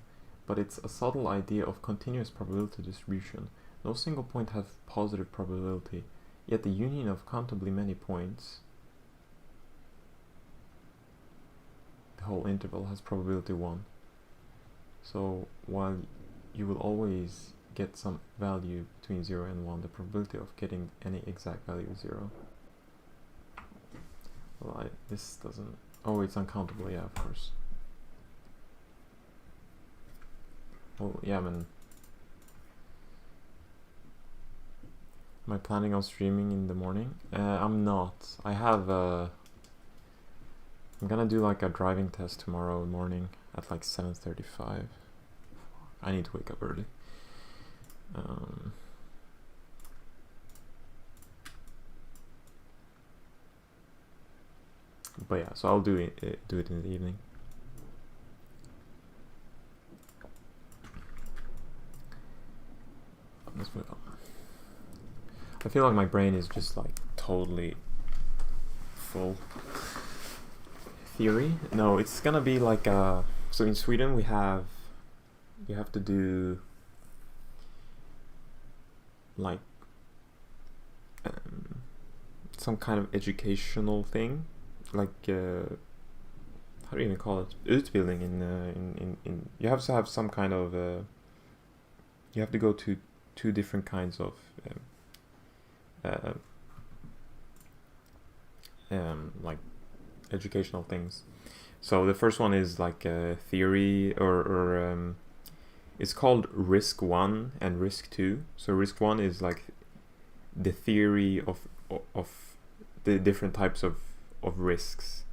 But it's a subtle idea of continuous probability distribution. No single point has positive probability, yet the union of countably many points, the whole interval, has probability 1. So while you will always get some value between 0 and 1, the probability of getting any exact value is 0. Well, this doesn't... Oh, it's uncountable, yeah, of course. Well, yeah, I mean... Am I planning on streaming in the morning? I'm not. I have I'm gonna do like a driving test tomorrow morning at like 7:35. I need to wake up early. But yeah, so I'll do it in the evening. Let's move on. I feel like my brain is just like totally full. Theory? No, it's gonna be like so in Sweden you have to do like some kind of educational thing, like how do you even call it? Utbildning in you have to have some kind of you have to go to 2 different kinds of like educational things. So the first one is like a theory or it's called risk 1 and risk 2. So risk 1 is like the theory of the different types of risks,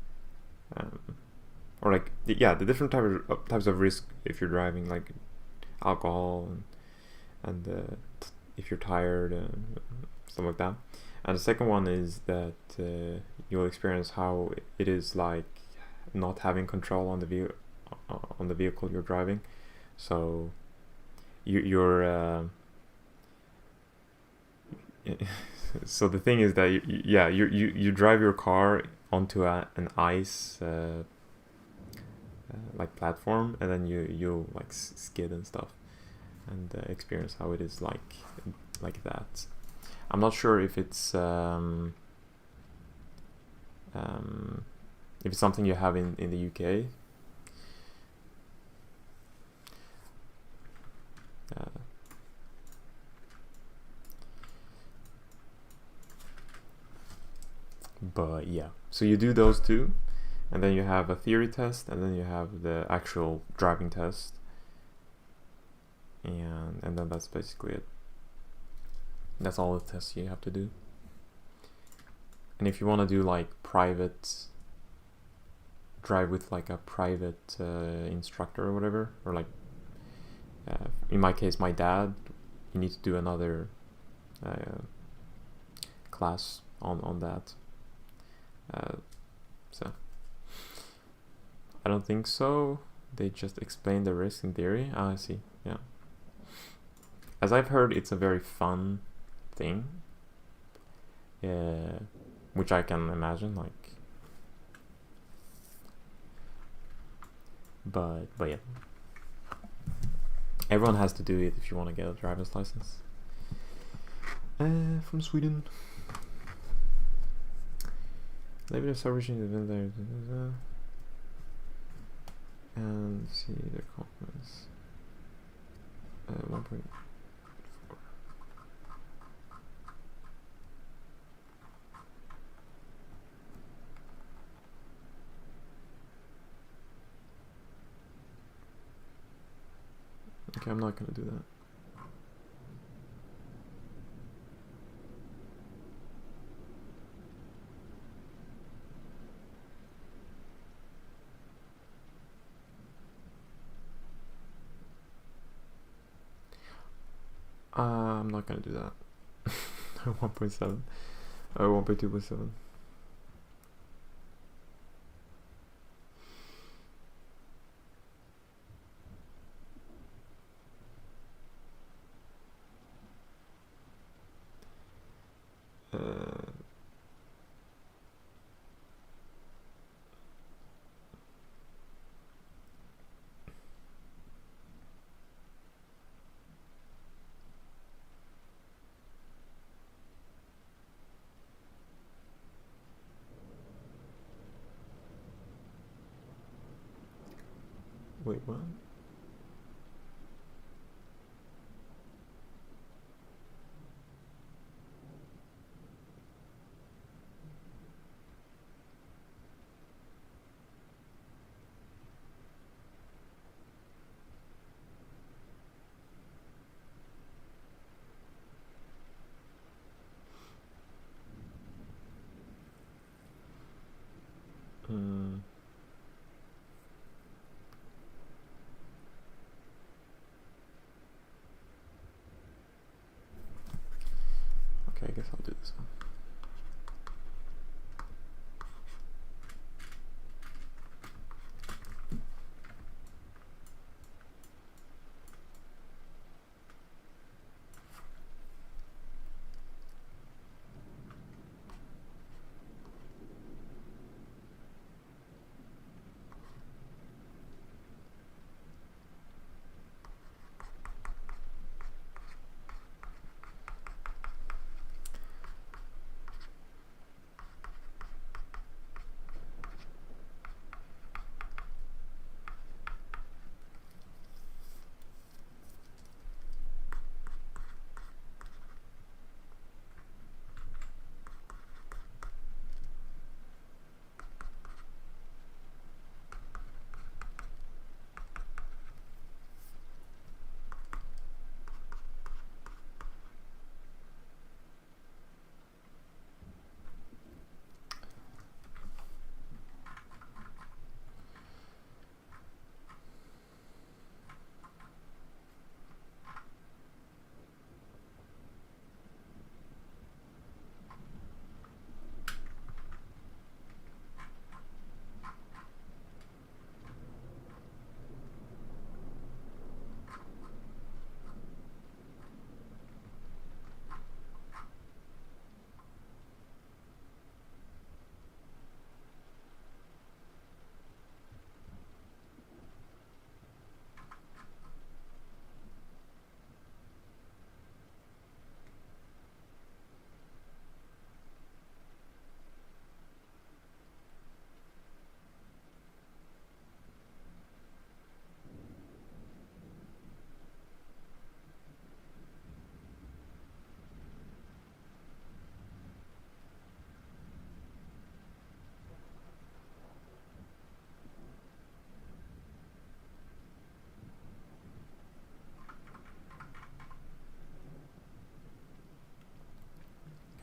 or like the different types of risk if you're driving, like alcohol and if you're tired and stuff like that. And the second one is that you'll experience how it is like not having control on the vehicle you're driving. So you're so the thing is that you drive your car onto an ice like platform, and then you like skid and stuff, and experience how it is like that. I'm not sure if it's something you have in the UK. But yeah, so you do those 2, and then you have a theory test, and then you have the actual driving test, and then that's basically it. That's all the tests you have to do. And if you want to do like private drive with like a private instructor or whatever, or like in my case my dad, you need to do another class on that. So I don't think so. They just explain the risk in theory. I see. Yeah. As I've heard, it's a very fun thing, which I can imagine, like, but yeah, everyone has to do it if you want to get a driver's license. From Sweden. Maybe the submission event there, and see the comments. 1.4. Okay, I'm not gonna do that. I'm not gonna do that. 1.7 or 1.2.7. Wait, what?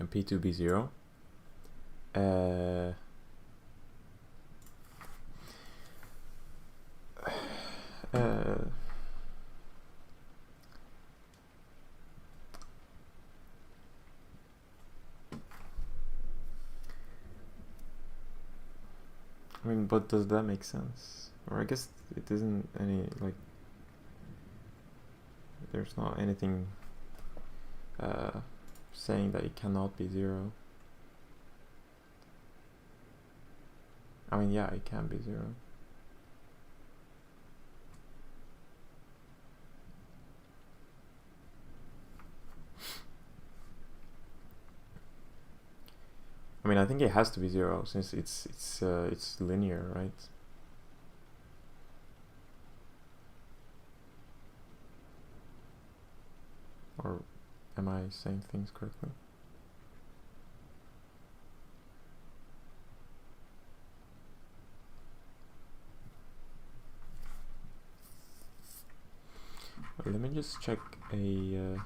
and P2 be 0. I mean, but does that make sense? Or I guess it isn't any, like, there's not anything saying that it cannot be 0. I mean, yeah, it can be 0. I mean, I think it has to be 0 since it's linear, right? Or am I saying things correctly? Let me just check a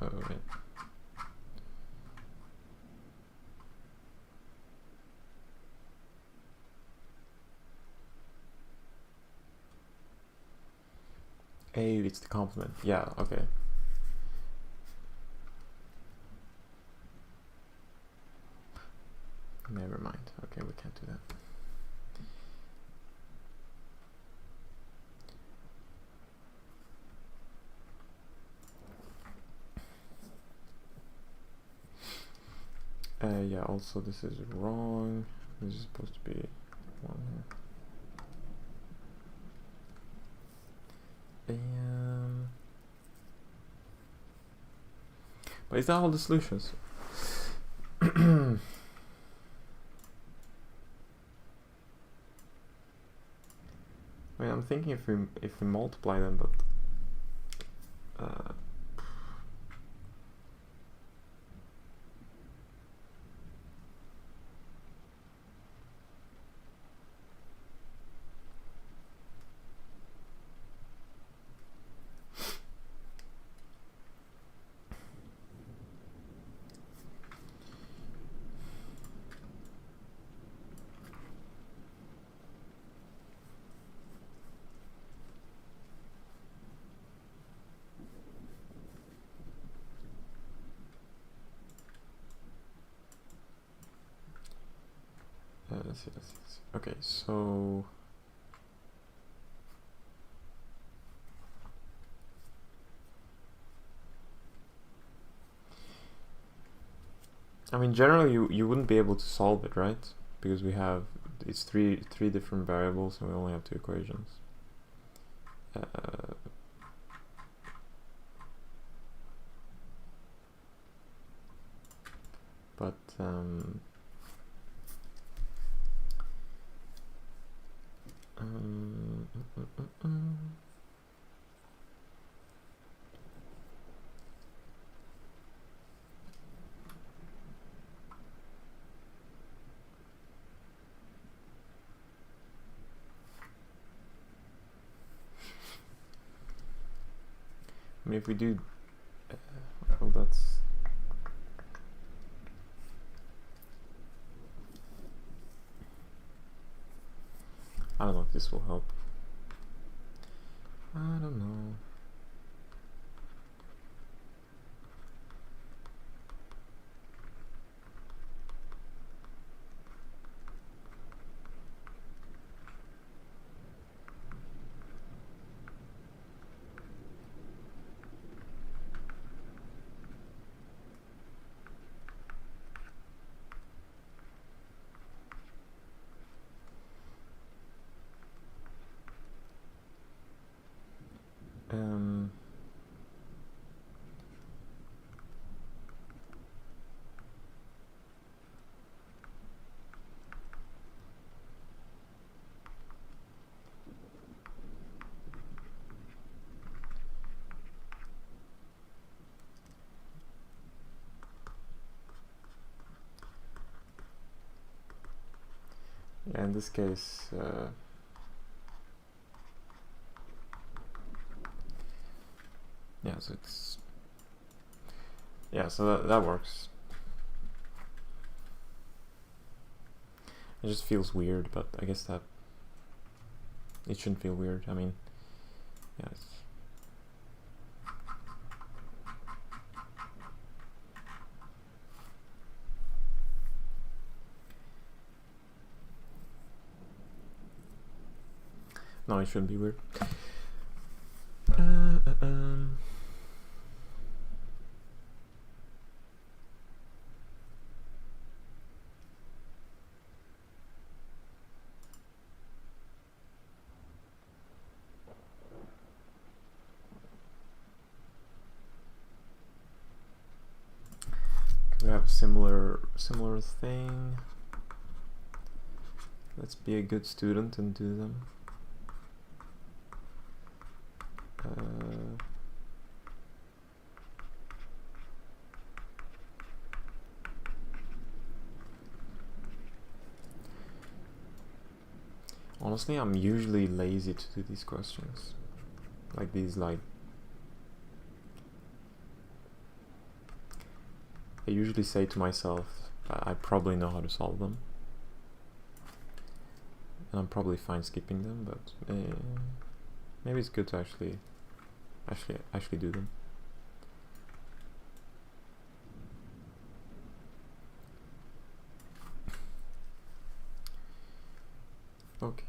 wait. A, it's the complement. Yeah, okay. Never mind. Okay, we can't do that. Yeah, also this is wrong. This is supposed to be 1 here. But is that all the solutions? I mean, I'm thinking if we multiply them, but let's see. Okay, so I mean, generally you wouldn't be able to solve it, right? Because it's three different variables and we only have 2 equations. But I mean, if we do, well, that's I don't know if this will help. I don't know. yeah, in this case, yeah, so it's, yeah, so that works. It just feels weird, but I guess that it shouldn't feel weird. I mean, yeah, it's, no, it shouldn't be weird. We have a similar thing. Let's be a good student and do them. Honestly, I'm usually lazy to do these questions. Like these, like, I usually say to myself that I probably know how to solve them. And I'm probably fine skipping them, but maybe it's good to actually do them. Okay.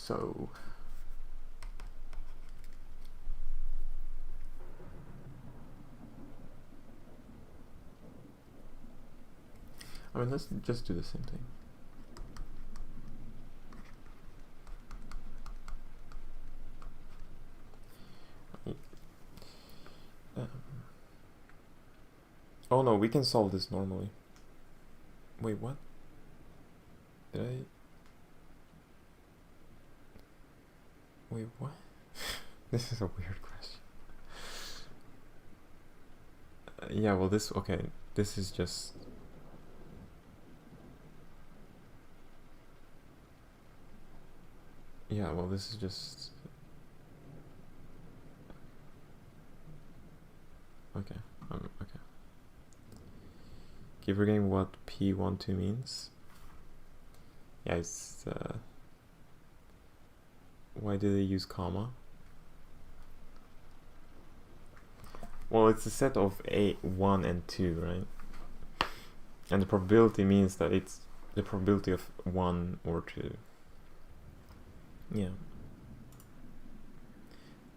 So I mean, let's just do the same thing. Oh no, we can solve this normally. Wait, what? Did I? Wait, what? This is a weird question. Yeah, well, okay, this is just... Yeah, well, this is just... Okay, okay. Keep forgetting what P12 means. Yeah, it's... why do they use comma? Well, it's a set of 1 and 2, right? And the probability means that it's the probability of 1 or 2. Yeah.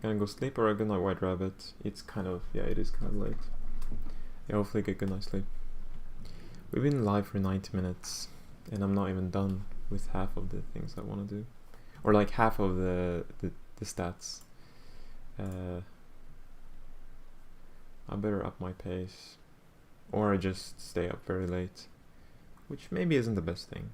Gonna go sleep or a good night, White Rabbit? It's kind of, yeah, it is kind of late. Yeah, hopefully get good night sleep. We've been live for 90 minutes and I'm not even done with half of the things I want to do. Or like half of the stats. I better up my pace. Or I just stay up very late. Which maybe isn't the best thing.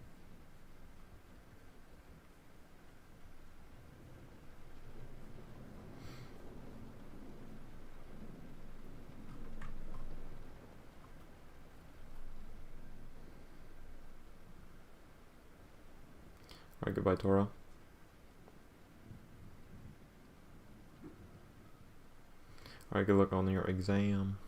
Alright, goodbye, Tora. Alright, good luck on your exam.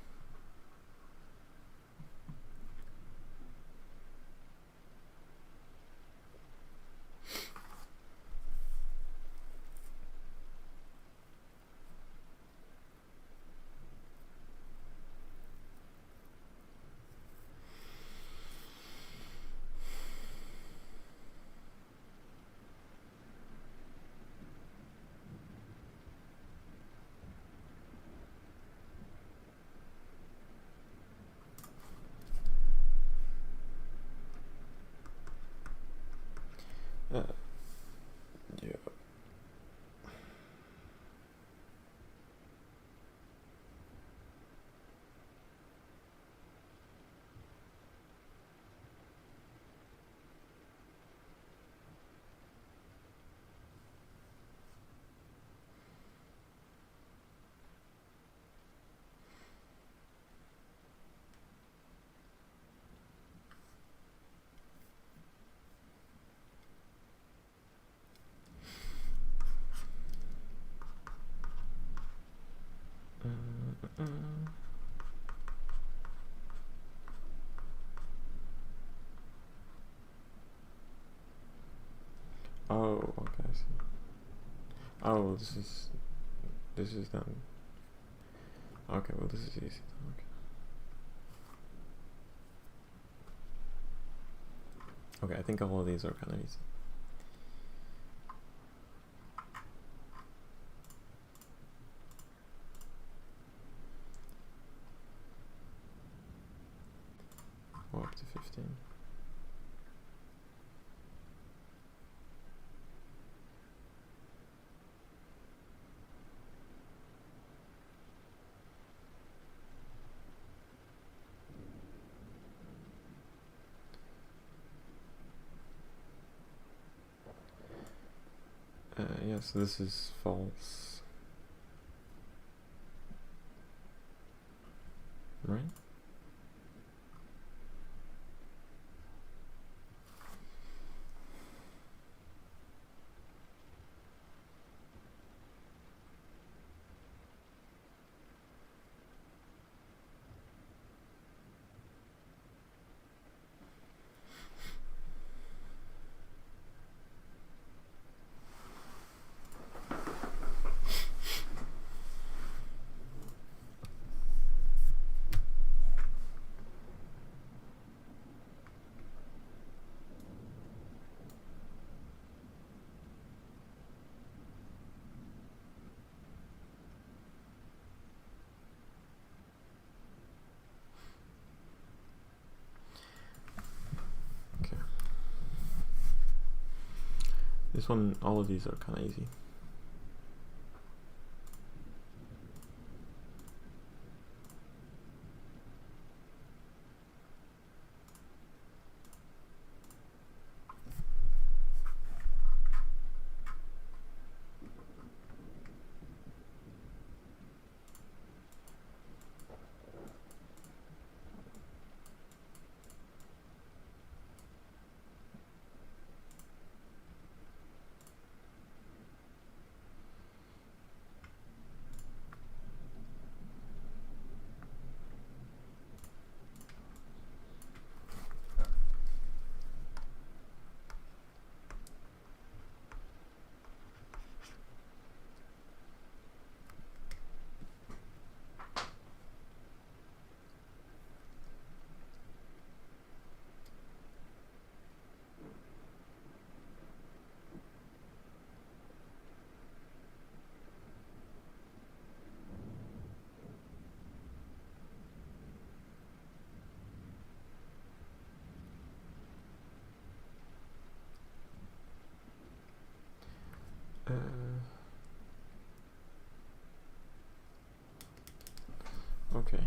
Oh, okay, I see. Oh, this is done. Okay, well this is easy. Okay. Okay, I think all of these are kind of easy. Go up to 15. Yeah, so this is false. Right? Okay. This one, all of these are kind of easy. Okay.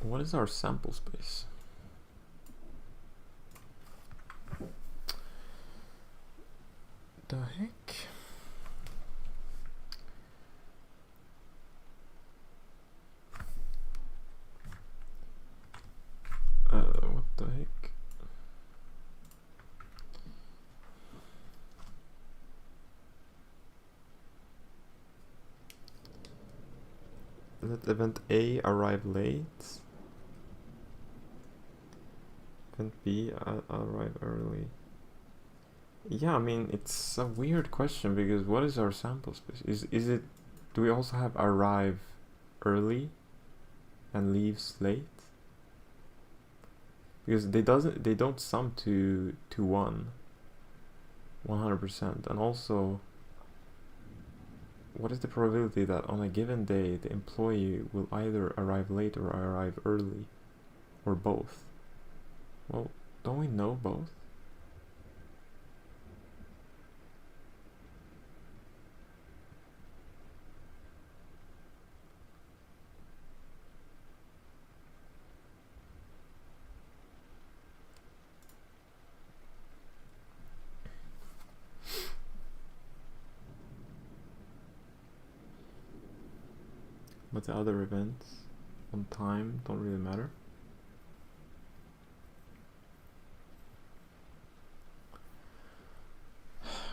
What is our sample space? The heck? What the heck? Let event A arrive late. Event B arrive early. Yeah, I mean, it's a weird question because what is our sample space? Is it, do we also have arrive early and leaves late? Because they don't sum to 100%. And also, what is the probability that on a given day the employee will either arrive late or arrive early, or both? Well, don't we know both? But the other events on time don't really matter.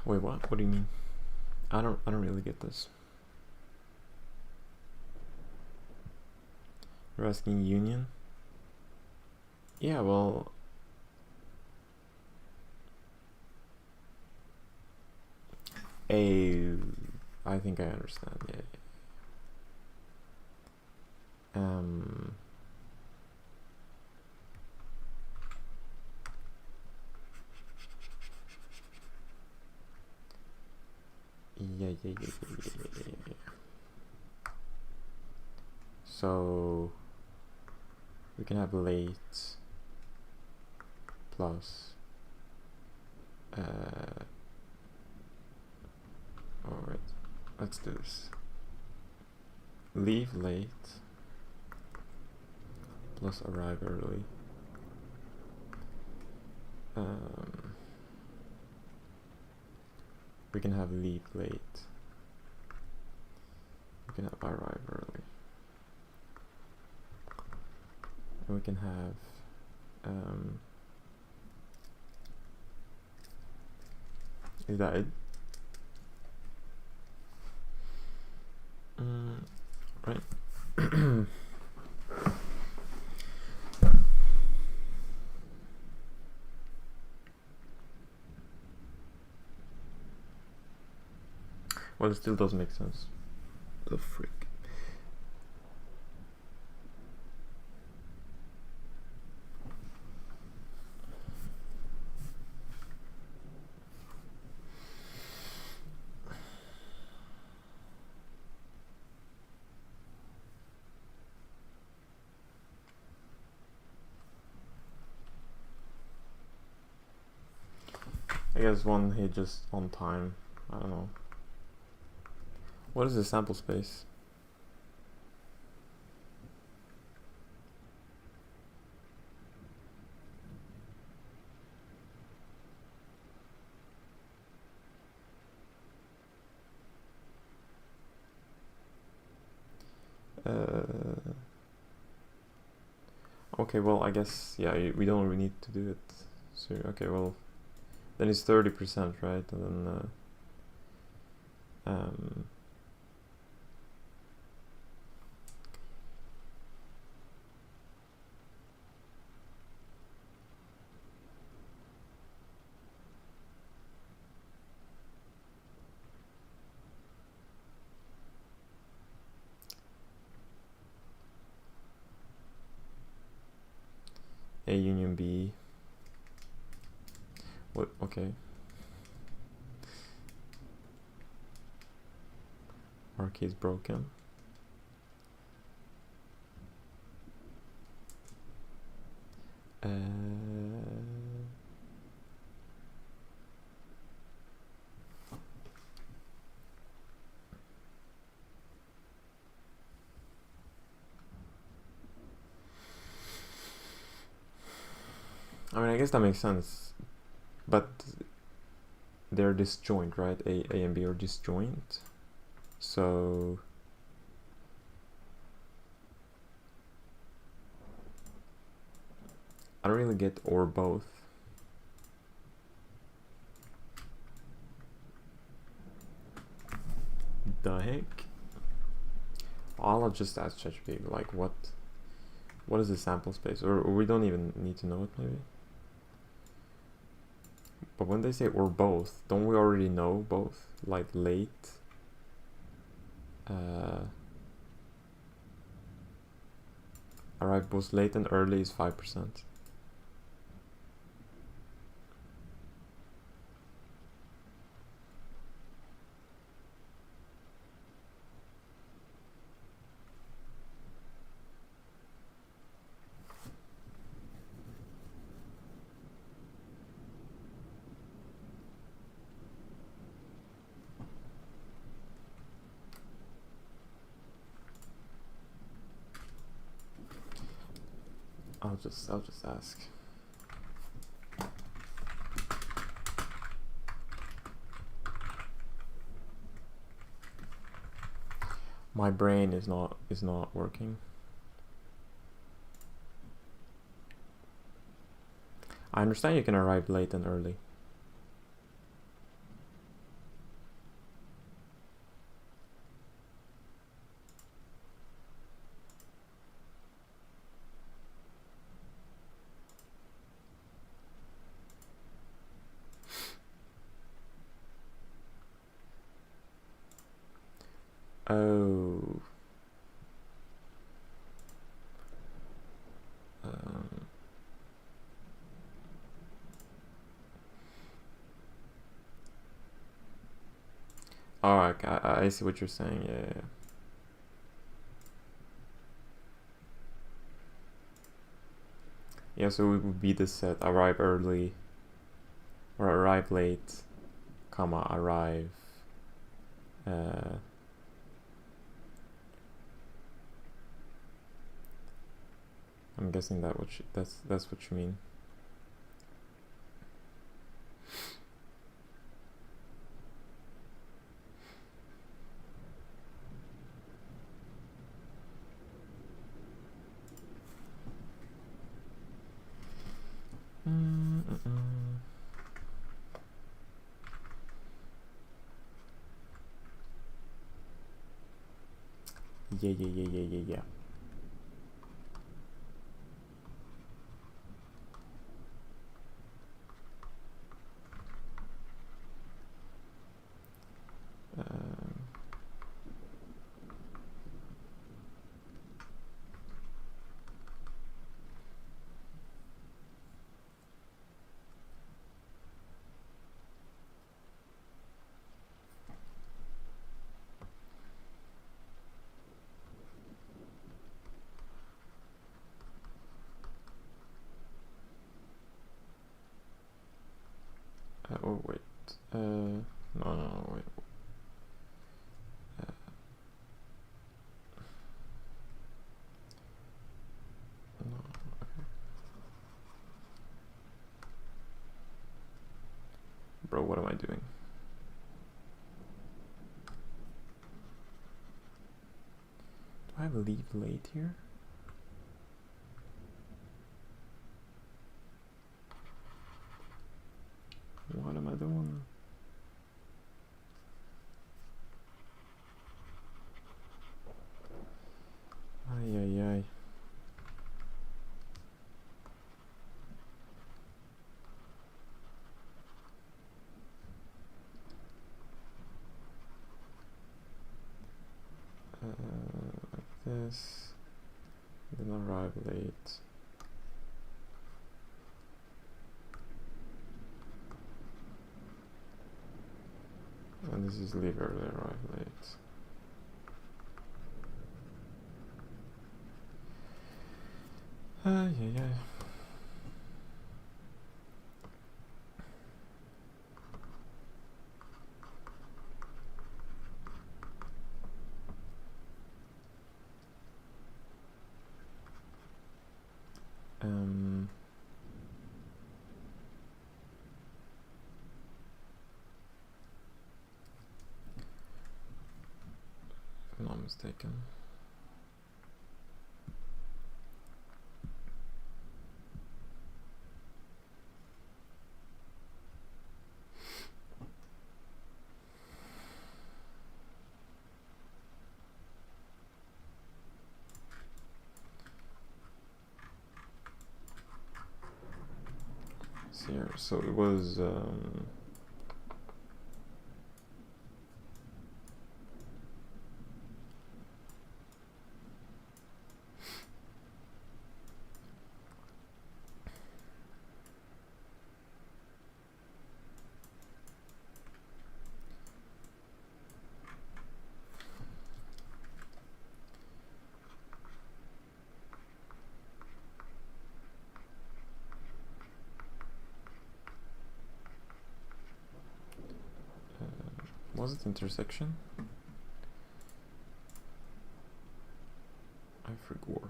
Wait, what? What do you mean? I don't really get this. You're asking union? Yeah, well, I think I understand. Yeah. Yeah. So we can have late plus alright, let's do this. Leave late plus arrive early. We can have leave late. We can have arrive early. And we can have is that it? Right. Well, it still doesn't make sense. The frick. I guess one hit just on time. I don't know. What is the sample space? Okay, well, I guess, yeah, we don't really need to do it. So, okay, well, then it's 30%, right? And then, A union B. What? Okay. Our key is broken. I guess that makes sense. But they're disjoint, right? A and B are disjoint. So I don't really get or both. The heck? I'll just ask ChatGPT, like, what is the sample space? Or we don't even need to know it, maybe. But when they say or both, don't we already know both? Like late. Arrive both late and early is 5%. I'll just ask. My brain is not working. I understand you can arrive late and early. Oh. Oh, I see what you're saying. Yeah. Yeah, so it would be the set arrive early or arrive late, comma arrive. I'm guessing that's what you mean. Yeah. Oh wait. No, wait. No. Okay. Bro, what am I doing? Do I leave late here? What am I doing? Ay. Like this. Then arrive late. And this is leave early, arrive late. Yeah. I'm not mistaken. Here, so it was was it intersection? I forgot.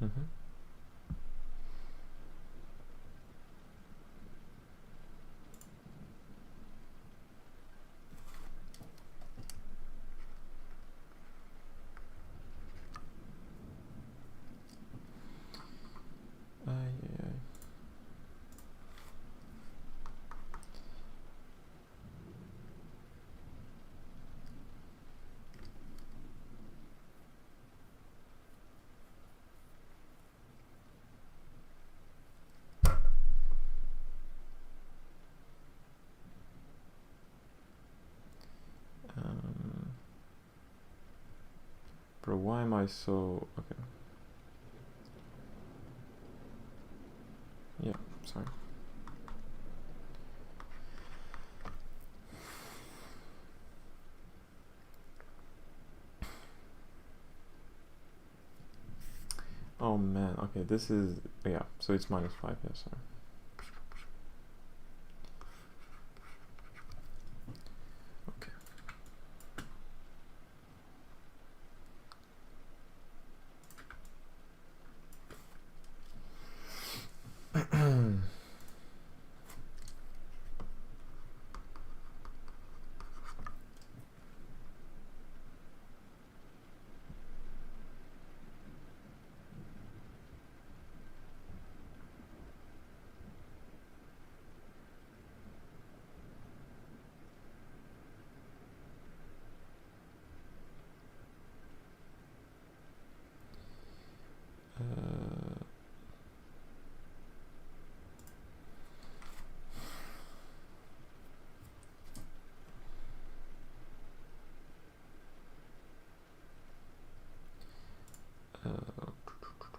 Mm-hmm. Bro, why am I so... Okay. Yeah, sorry. Oh man, okay, this is... Yeah, so it's -5, yeah, sorry.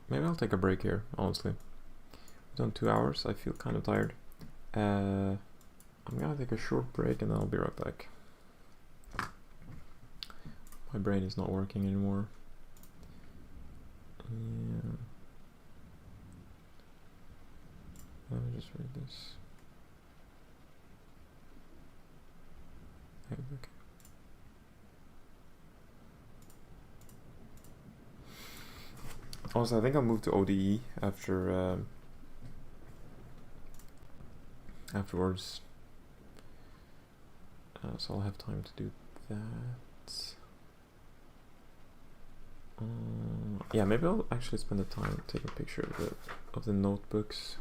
Maybe I'll take a break here, honestly. We've done 2 hours, I feel kind of tired. I'm gonna take a short break and then I'll be right back. My brain is not working anymore. Yeah. Let me just read this. Okay. Also, I think I'll move to ODE after afterwards, so I'll have time to do that. Yeah, maybe I'll actually spend the time taking a picture of the notebooks,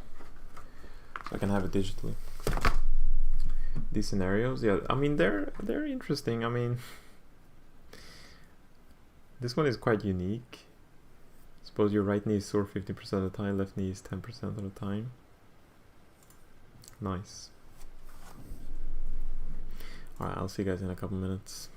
so I can have it digitally. These scenarios, yeah, I mean they're interesting. I mean, this one is quite unique. Suppose your right knee is sore 50% of the time, left knee is 10% of the time. Nice. Alright, I'll see you guys in a couple minutes.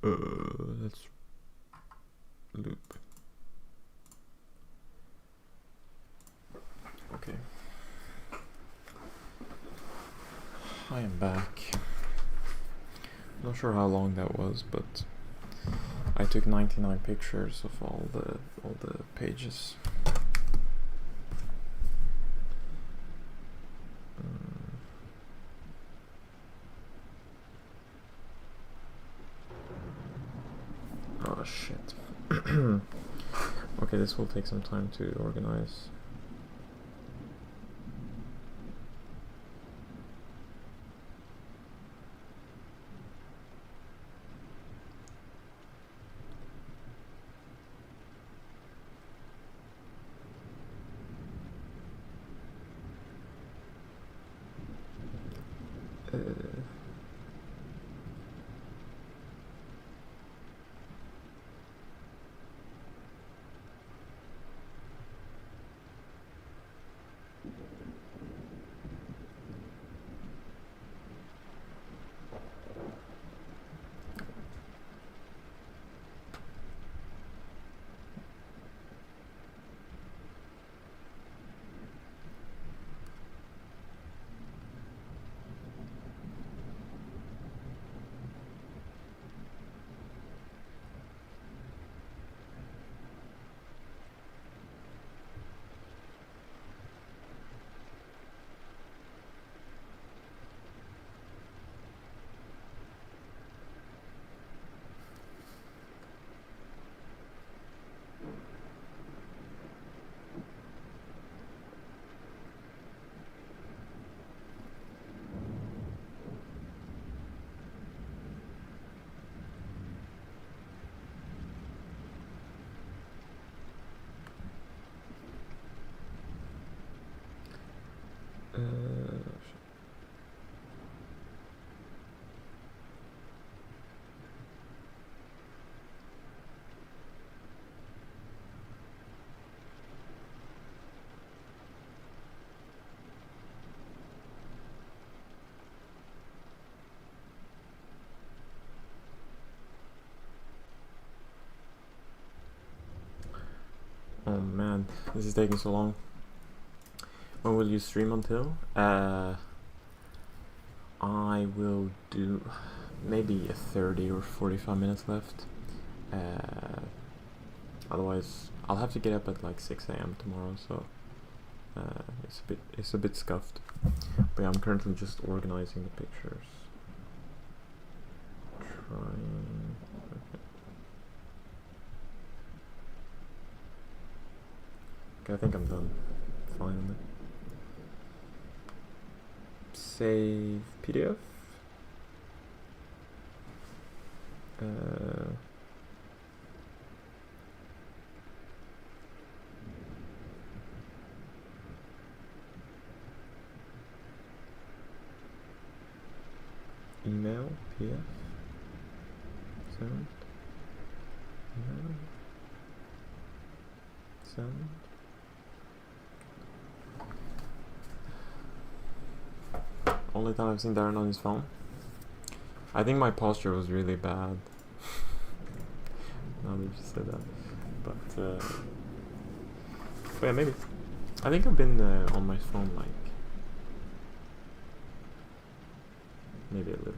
Let's loop. Okay. I am back. Not sure how long that was, but I took 99 pictures of all the pages. Oh shit. Okay, this will take some time to organize. Oh man, this is taking so long. When will you stream until? I will do maybe 30 or 45 minutes left. Otherwise, I'll have to get up at like 6 a.m. tomorrow, so it's a bit scuffed. But yeah, I'm currently just organizing the pictures. Trying. Okay, I think I'm done. Finally. Save PDF. Email, PDF. Send. Email. Send. Only time I've seen Darin on his phone. I think my posture was really bad. Now that you said that. But yeah, maybe. I think I've been on my phone like maybe a little.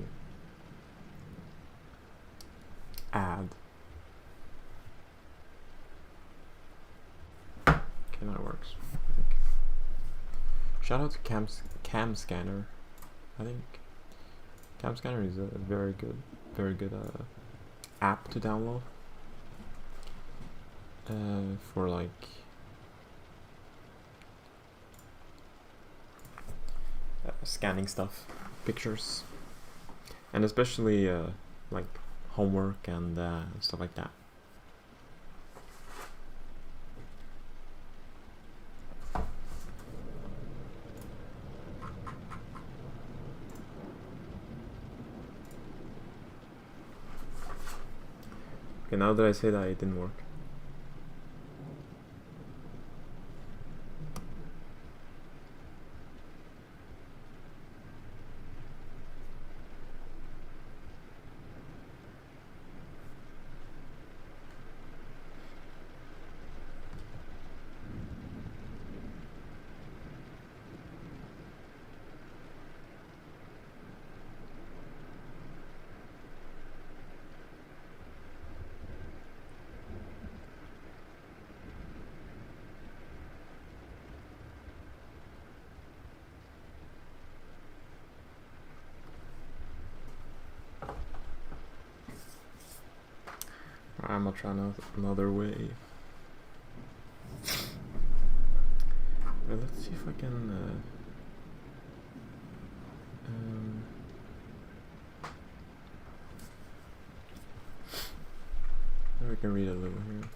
Add. Okay, that works. I think. Shout out to Cam Scanner. I think Cam Scanner is a very good app to download for like scanning stuff, pictures, and especially like homework and stuff like that. Okay, now that I say that, it didn't work. I'm gonna try another way. Well, let's see if I can. Maybe I can read a little here.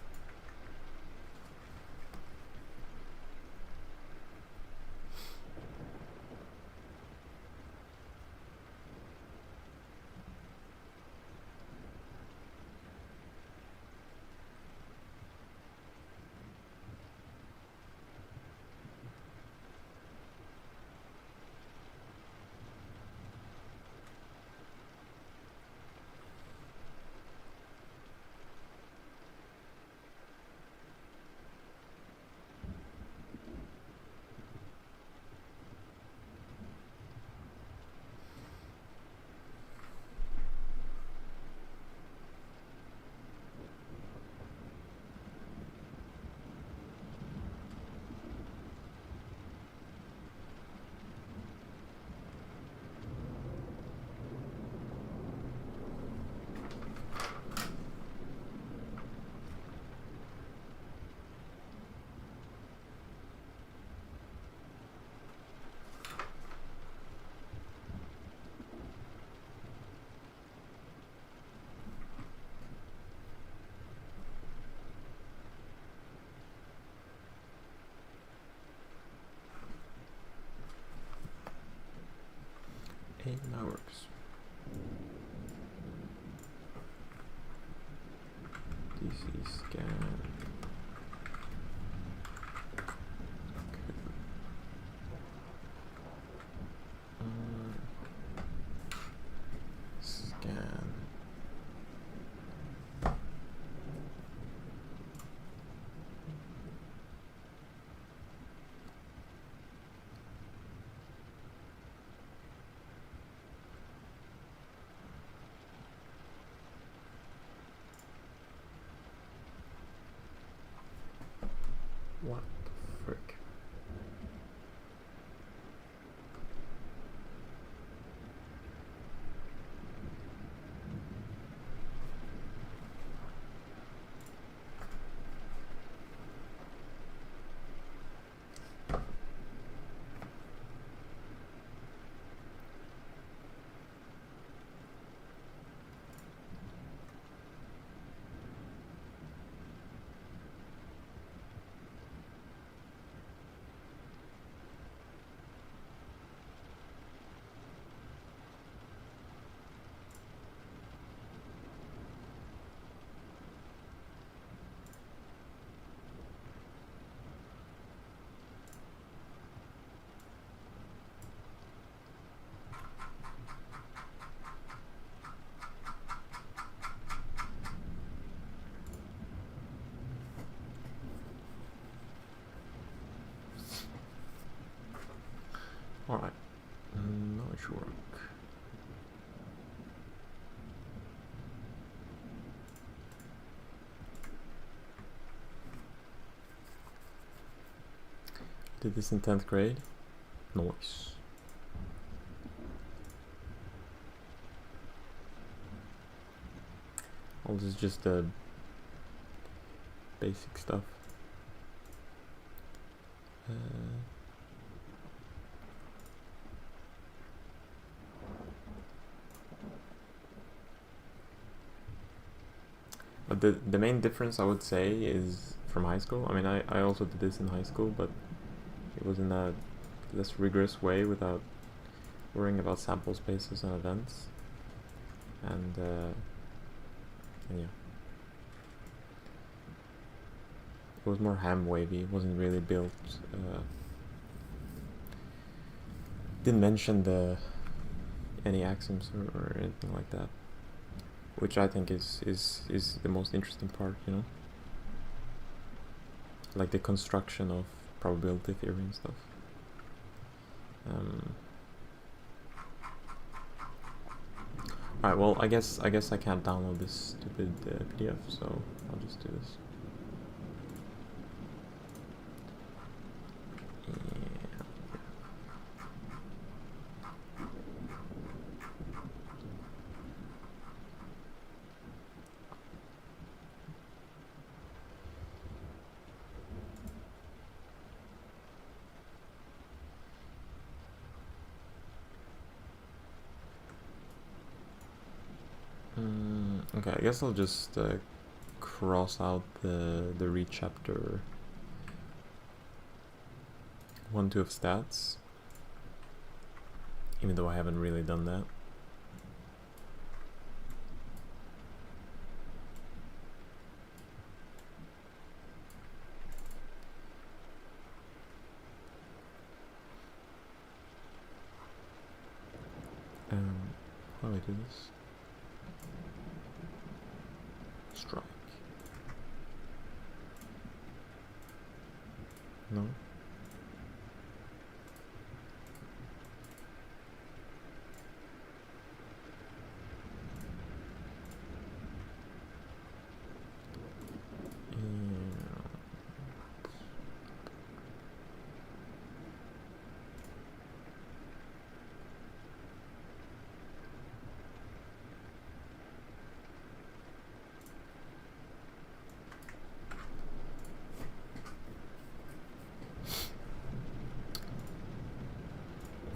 That works. DC scan. Scan. What the frick? Alright, now it should work. Did this in 10th grade? Nice. All this is just the basic stuff. But the main difference I would say is from high school. I mean, I also did this in high school, but it was in a less rigorous way without worrying about sample spaces and events. And yeah. It was more ham-wavy, it wasn't really built. Didn't mention any axioms or anything like that. Which I think is the most interesting part, you know? Like the construction of probability theory and stuff. Alright, well, I guess I can't download this stupid PDF, so I'll just do this. Okay, I guess I'll just cross out the read chapter 1-2 of stats, even though I haven't really done that. How do I do this? Strike. No?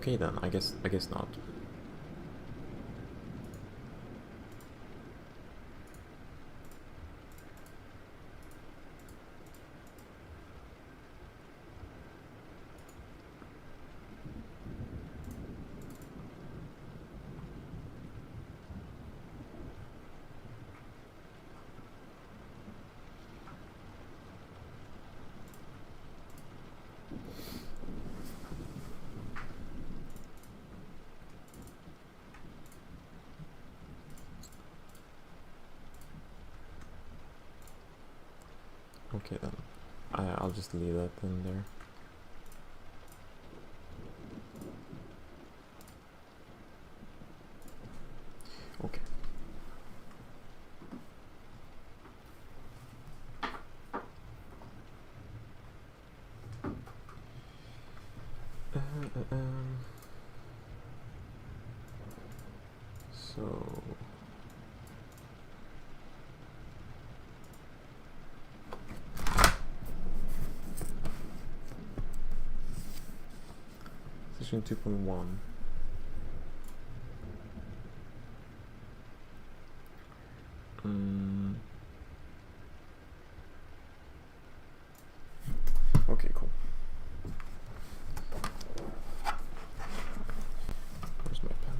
Okay then, I guess not. Okay then, I'll just leave that in there. Okay. So section 2.1. Okay, cool. Where's my pen?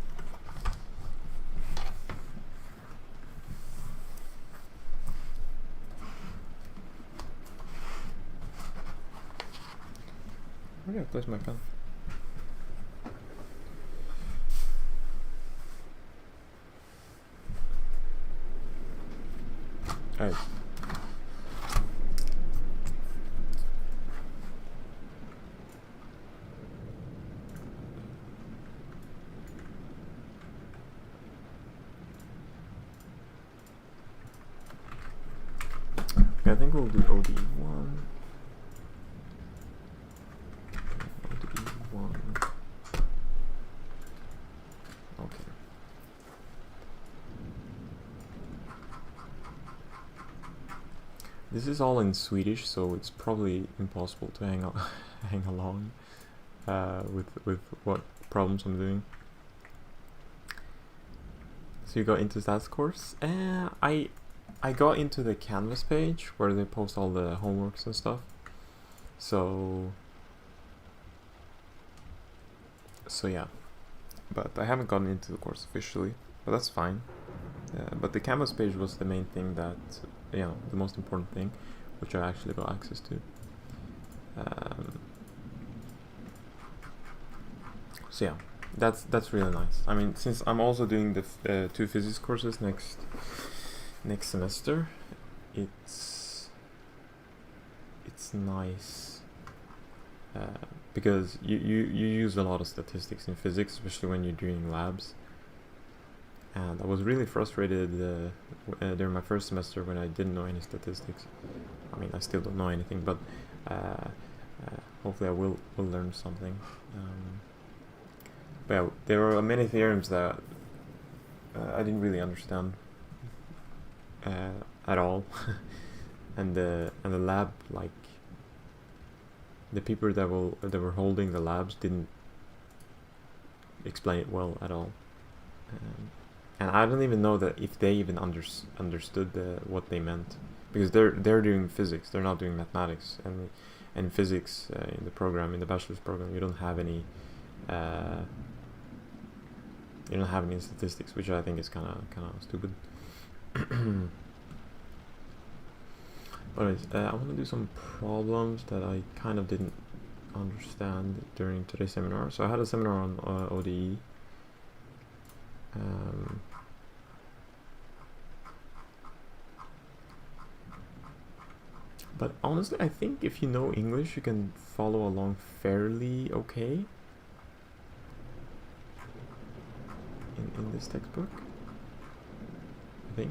Where did I place my pen? Alright. Okay, I think we'll do OD1. OD1. Okay. This is all in Swedish, so it's probably impossible to hang along with what problems I'm doing. So you got into stats course? I got into the Canvas page where they post all the homeworks and stuff. So yeah, but I haven't gotten into the course officially, but that's fine. But the Canvas page was the main thing that, the most important thing, which I actually got access to. So yeah, that's really nice. I mean, since I'm also doing the 2 physics courses next semester, it's nice because you use a lot of statistics in physics, especially when you're doing labs. And I was really frustrated during my first semester when I didn't know any statistics. I mean, I still don't know anything, but hopefully I will learn something. But yeah, there were many theorems that I didn't really understand at all, and the lab, like the people that were holding the labs didn't explain it well at all. and I don't even know that if they even understood what they meant, because they're doing physics, they're not doing mathematics, and physics in the program, in the bachelor's program, you don't have any statistics, which I think is kind of stupid. But anyways, I want to do some problems that I kind of didn't understand during today's seminar. So I had a seminar on ODE. But honestly, I think if you know English, you can follow along fairly okay in this textbook, I think.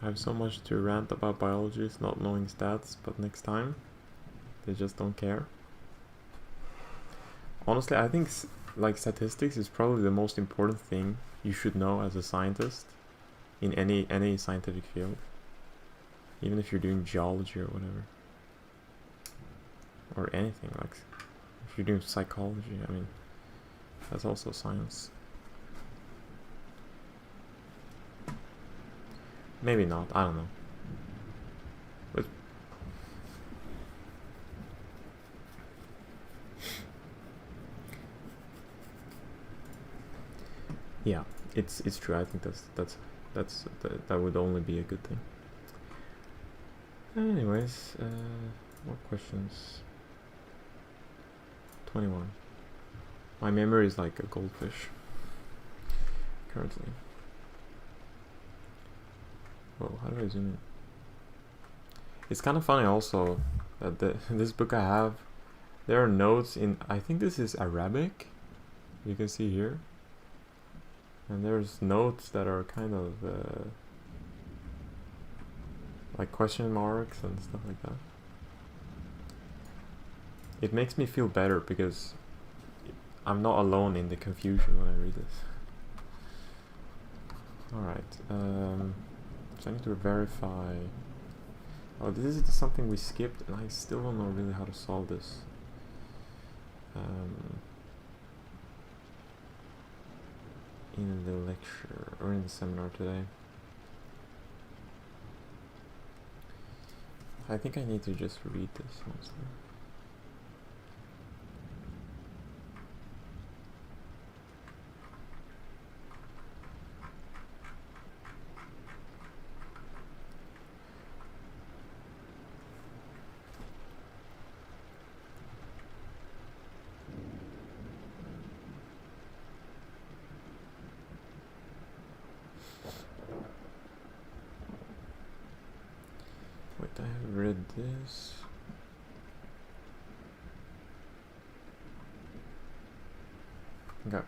I have so much to rant about biologists not knowing stats, but next time they just don't care. Honestly, I think like statistics is probably the most important thing you should know as a scientist in any scientific field, even if you're doing geology or whatever, or anything. Like if you're doing psychology, I mean, that's also science. Maybe not, I don't know. But yeah, it's true. I think that would only be a good thing. Anyways, what questions? 21. My memory is like a goldfish currently. Whoa, how do I zoom in? It's kind of funny also that this book I have, there are notes in, I think this is Arabic, you can see here, and there's notes that are kind of like question marks and stuff like that. It makes me feel better because I'm not alone in the confusion when I read this. Alright, so I need to verify. Oh, this is something we skipped, and I still don't know really how to solve this. In the lecture, or in the seminar today. I think I need to just read this mostly. Wait, I have read this. Okay.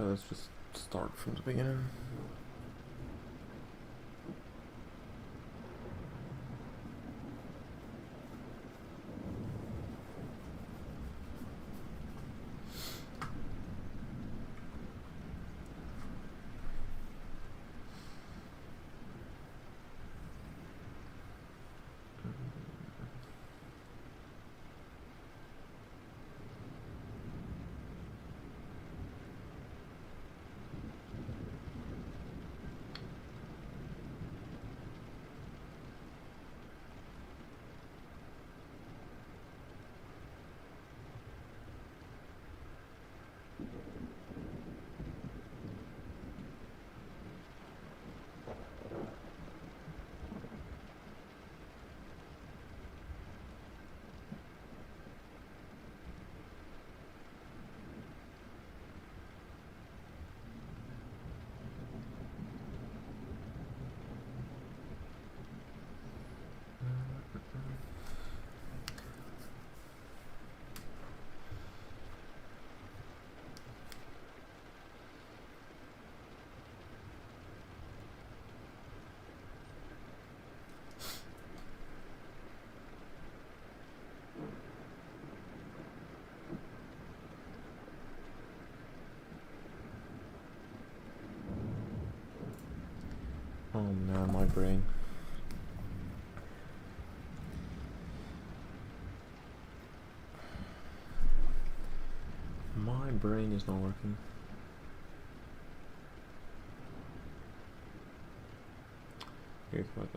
Okay, let's just start from the beginning. Oh man, my brain. My brain is not working. Here's what.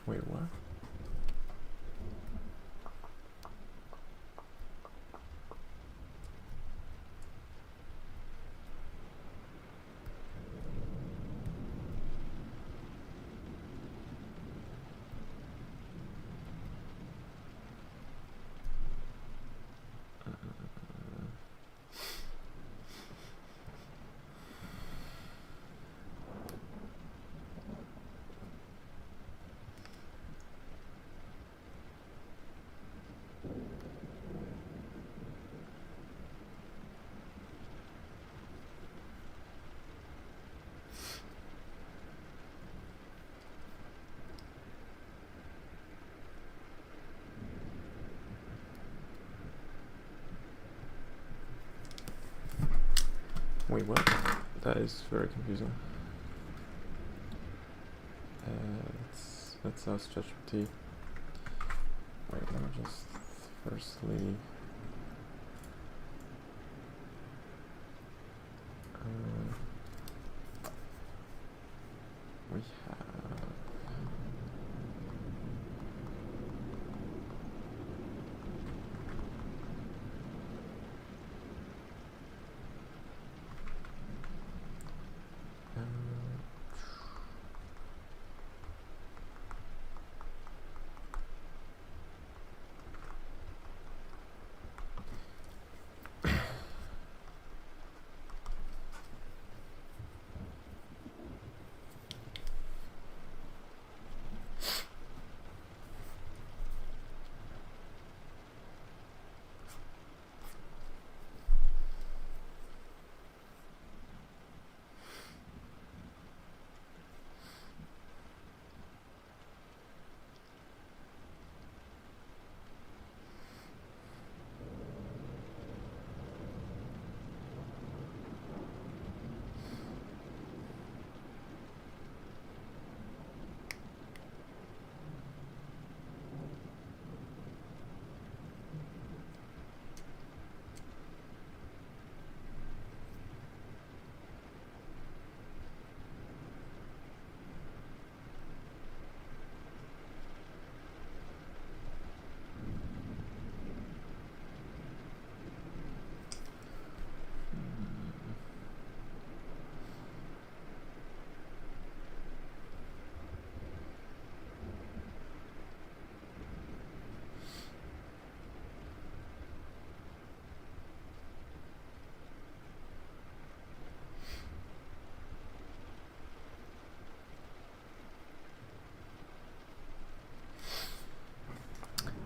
Wait, what? Wait, what? That is very confusing. Let's ask ChatGPT. Wait, let me just firstly. We have.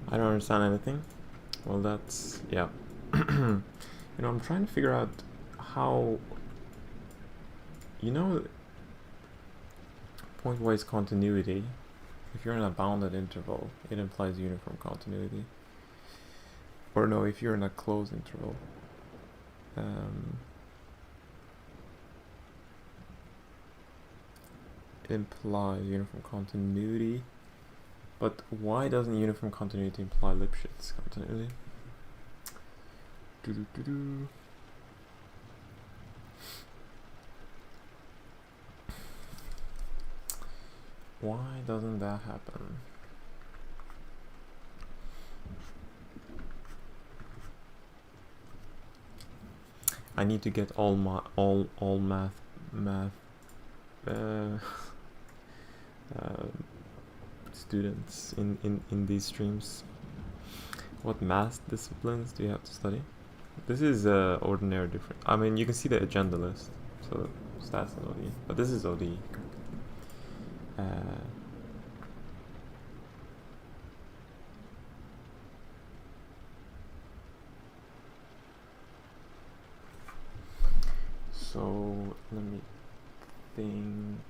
I don't understand anything. Well, that's, yeah. I'm trying to figure out how, pointwise continuity, if you're in a bounded interval, it implies uniform continuity. Or no, if you're in a closed interval. It implies uniform continuity. But why doesn't uniform continuity imply Lipschitz continuity? Why doesn't that happen? I need to get all math students in these streams. What math disciplines do you have to study? This is ordinary different. I mean, you can see the agenda list. So stats and OD, but this is OD. So let me think.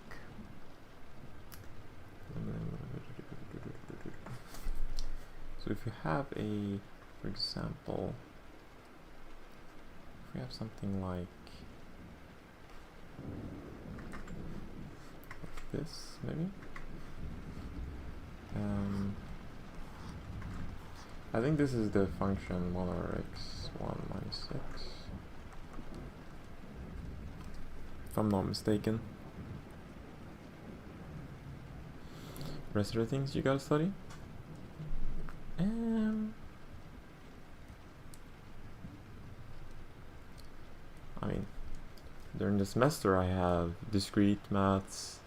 So if you have for example, if we have something like this, maybe. I think this is the function 1 over x1 minus x, if I'm not mistaken. Rest of the things you gotta study. I mean, during the semester I have discrete maths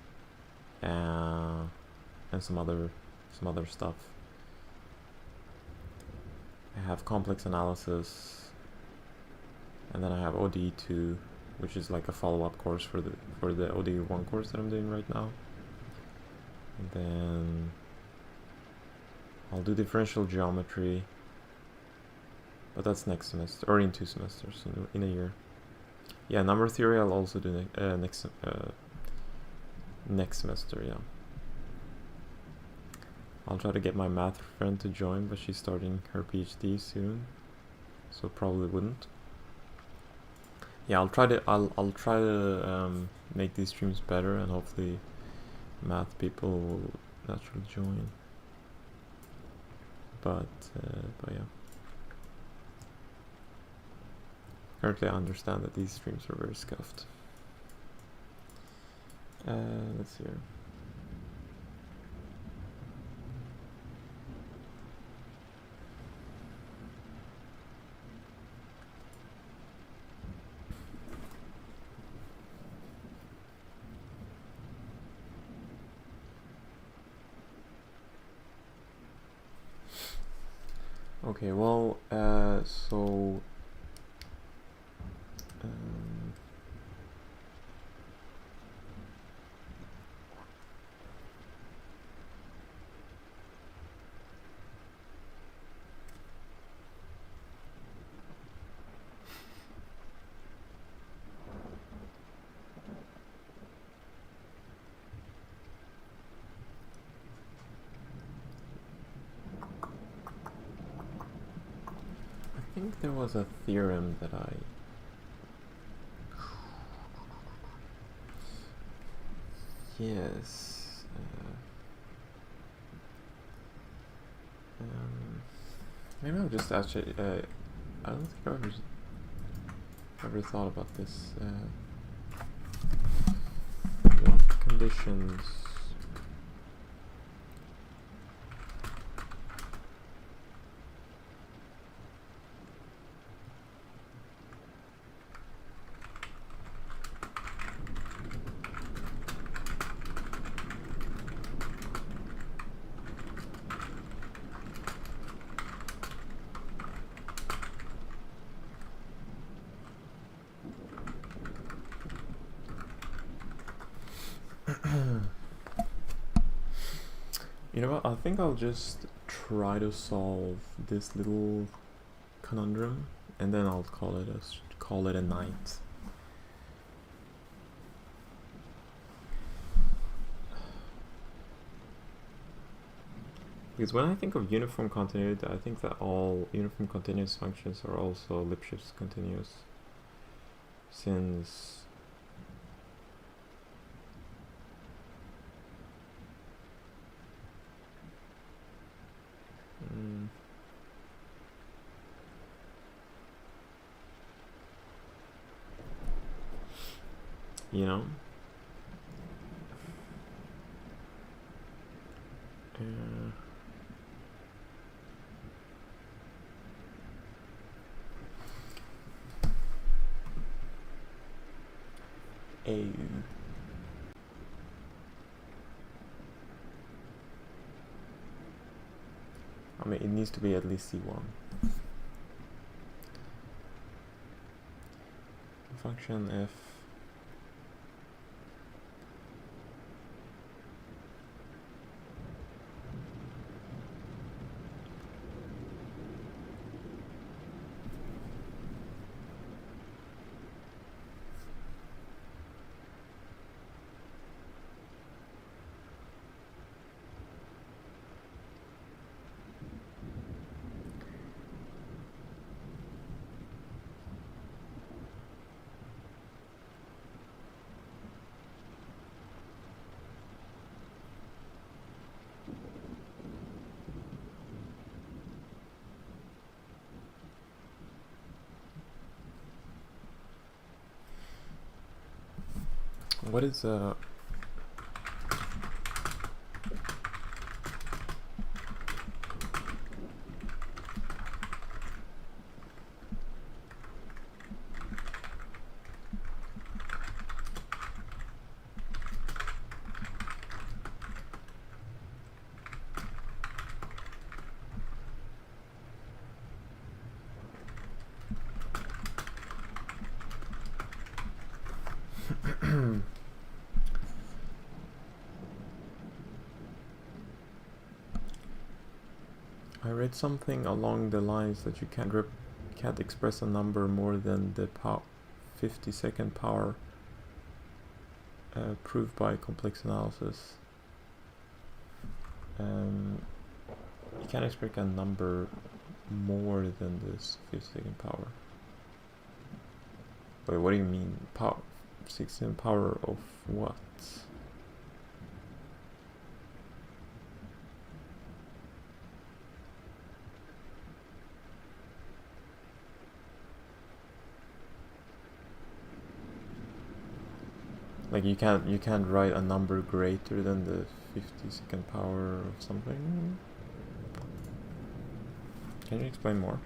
and some other stuff. I have complex analysis, and then I have OD2, which is like a follow-up course for the OD1 course that I'm doing right now. And then I'll do differential geometry, but that's next semester, or in 2 semesters, in a year. Yeah, number theory I'll also do next semester, yeah. I'll try to get my math friend to join, but she's starting her PhD soon, so probably wouldn't. Yeah, I'll try to make these streams better, and hopefully math people will naturally join. But yeah. Currently I understand that these streams are very scuffed. Let's see here. Okay, well, so I think there was a theorem that yes. Maybe I'll just actually. I don't think I've ever thought about this. What conditions? You know what, I think I'll just try to solve this little conundrum, and then I'll call it a night. Because when I think of uniform continuity, I think that all uniform continuous functions are also Lipschitz continuous, since you know, I mean, it needs to be at least C1. Function f What is I read something along the lines that you can't express a number more than the 50-second power proved by complex analysis. You can't express a number more than this 50-second power. Wait, what do you mean? 16 power of what? Like you can't write a number greater than the 50-second power of something? Can you explain more?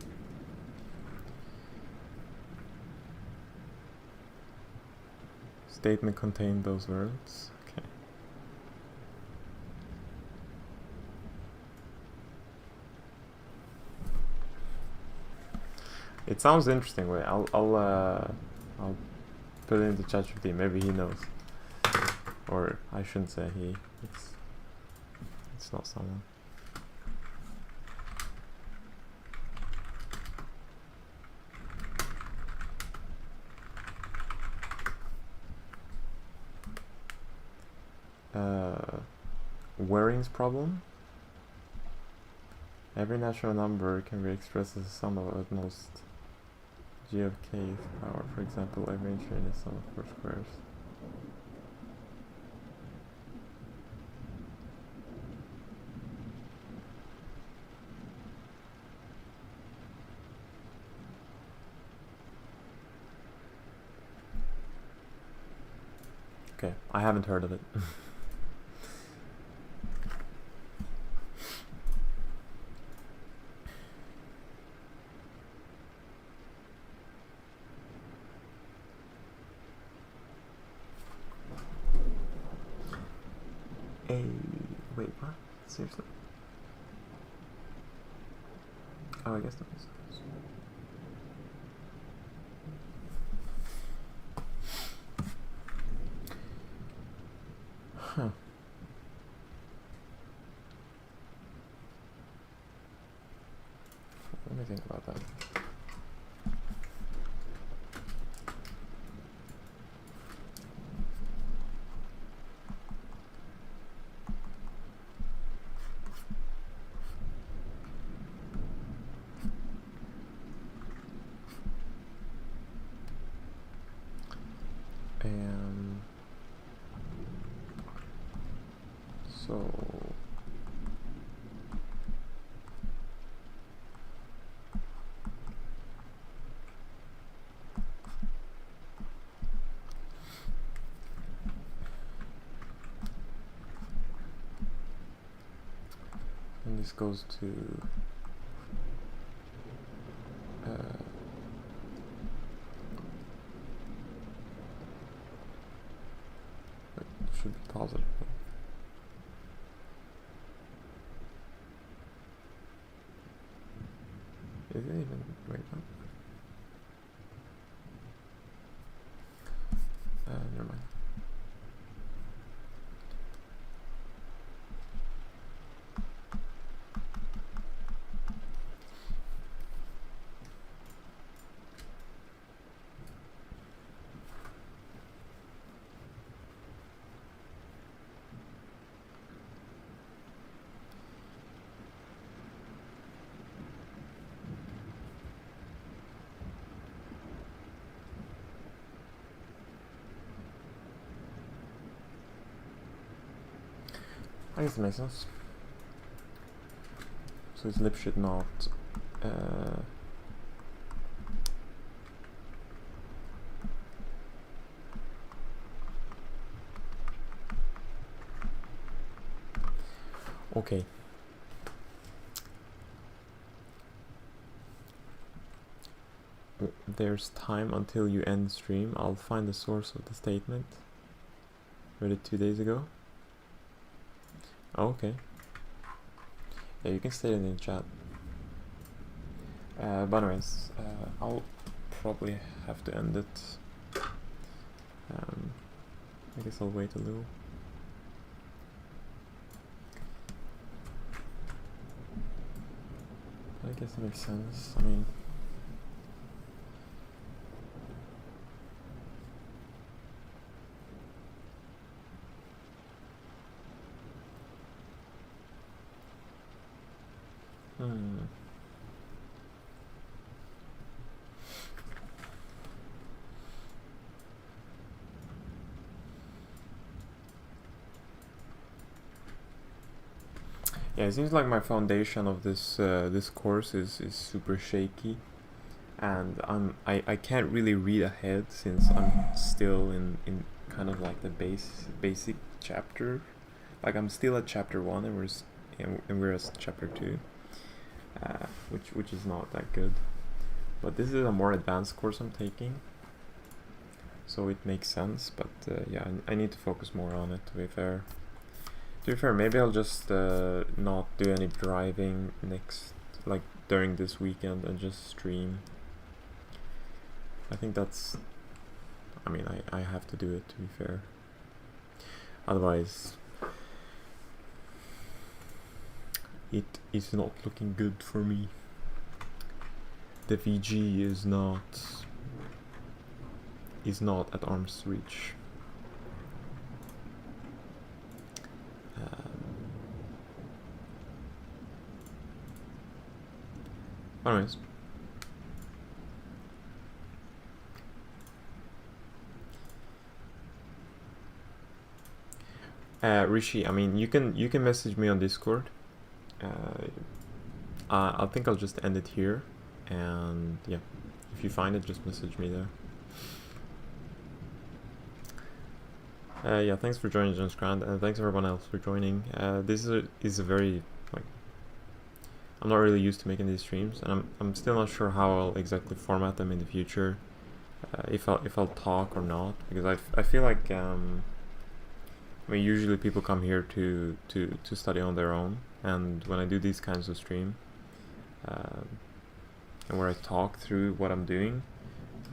Statement contain those words? Okay. It sounds interesting. Wait, I'll put it into ChatGPT. Maybe he knows. Or I shouldn't say he. It's not someone. Waring's problem. Every natural number can be expressed as a sum of at most g of kth power. For example, every integer is sum of 4 squares. Okay, I haven't heard of it. Wait, what? Seriously? Oh, I guess that makes sense. Huh. Let me think about that. So and this goes to it should be positive. Is it even right now? Never mind. I guess it makes sense. So it's Lipschitz, not Okay. There's time until you end stream. I'll find the source of the statement. Read it 2 days ago. Oh, okay. Yeah, you can state it in the chat. But anyways, I'll probably have to end it. I guess I'll wait a little. I guess it makes sense. I mean, yeah, it seems like my foundation of this this course is super shaky, and I can't really read ahead since I'm still in kind of like the basic chapter. Like I'm still at chapter 1 and we're at chapter 2, which is not that good. But this is a more advanced course I'm taking, so it makes sense. But yeah, I need to focus more on it. To be fair, maybe I'll just not do any driving during this weekend and just stream. I think that's. I mean, I have to do it, to be fair. Otherwise, it is not looking good for me. The VG is not at arm's reach. Anyways. Rishi, I mean, you can message me on Discord. I think I'll just end it here, and yeah, if you find it, just message me there. Yeah, thanks for joining, Jones Grant, and thanks everyone else for joining. This is a very, like, I'm not really used to making these streams, and I'm still not sure how I'll exactly format them in the future, if I'll talk or not, because I feel like I mean, usually people come here to study on their own, and when I do these kinds of stream, and where I talk through what I'm doing,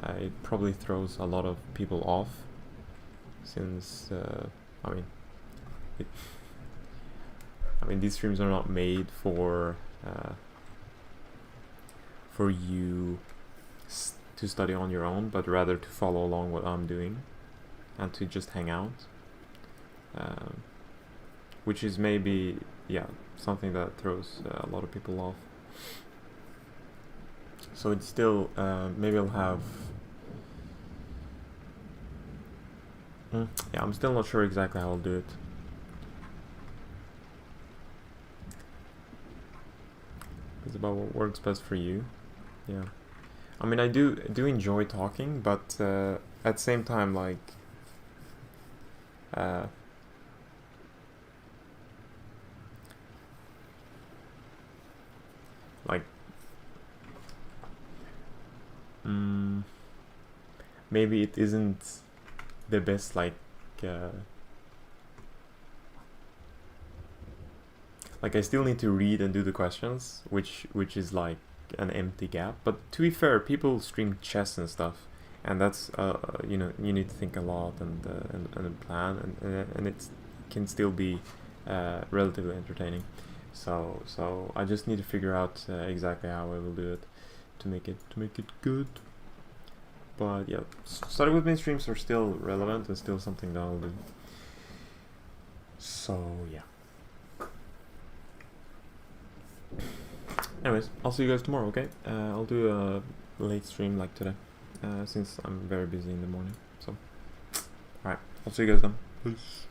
it probably throws a lot of people off, since I mean these streams are not made for you to study on your own, but rather to follow along what I'm doing and to just hang out, which is maybe, yeah, something that throws a lot of people off. So it's still, maybe I'll have, yeah, I'm still not sure exactly how I'll do it. It's about what works best for you. Yeah, I mean, I do enjoy talking, but at the same time, like, maybe it isn't the best, like I still need to read and do the questions, which is like an empty gap. But to be fair, people stream chess and stuff, and that's you know, you need to think a lot and plan, and it can still be relatively entertaining. So I just need to figure out exactly how I will do it to make it good. But yeah, study with me streams are still relevant and still something that I'll do. So yeah. Anyways, I'll see you guys tomorrow, okay? I'll do a late stream like today, since I'm very busy in the morning. So, alright, I'll see you guys then. Peace.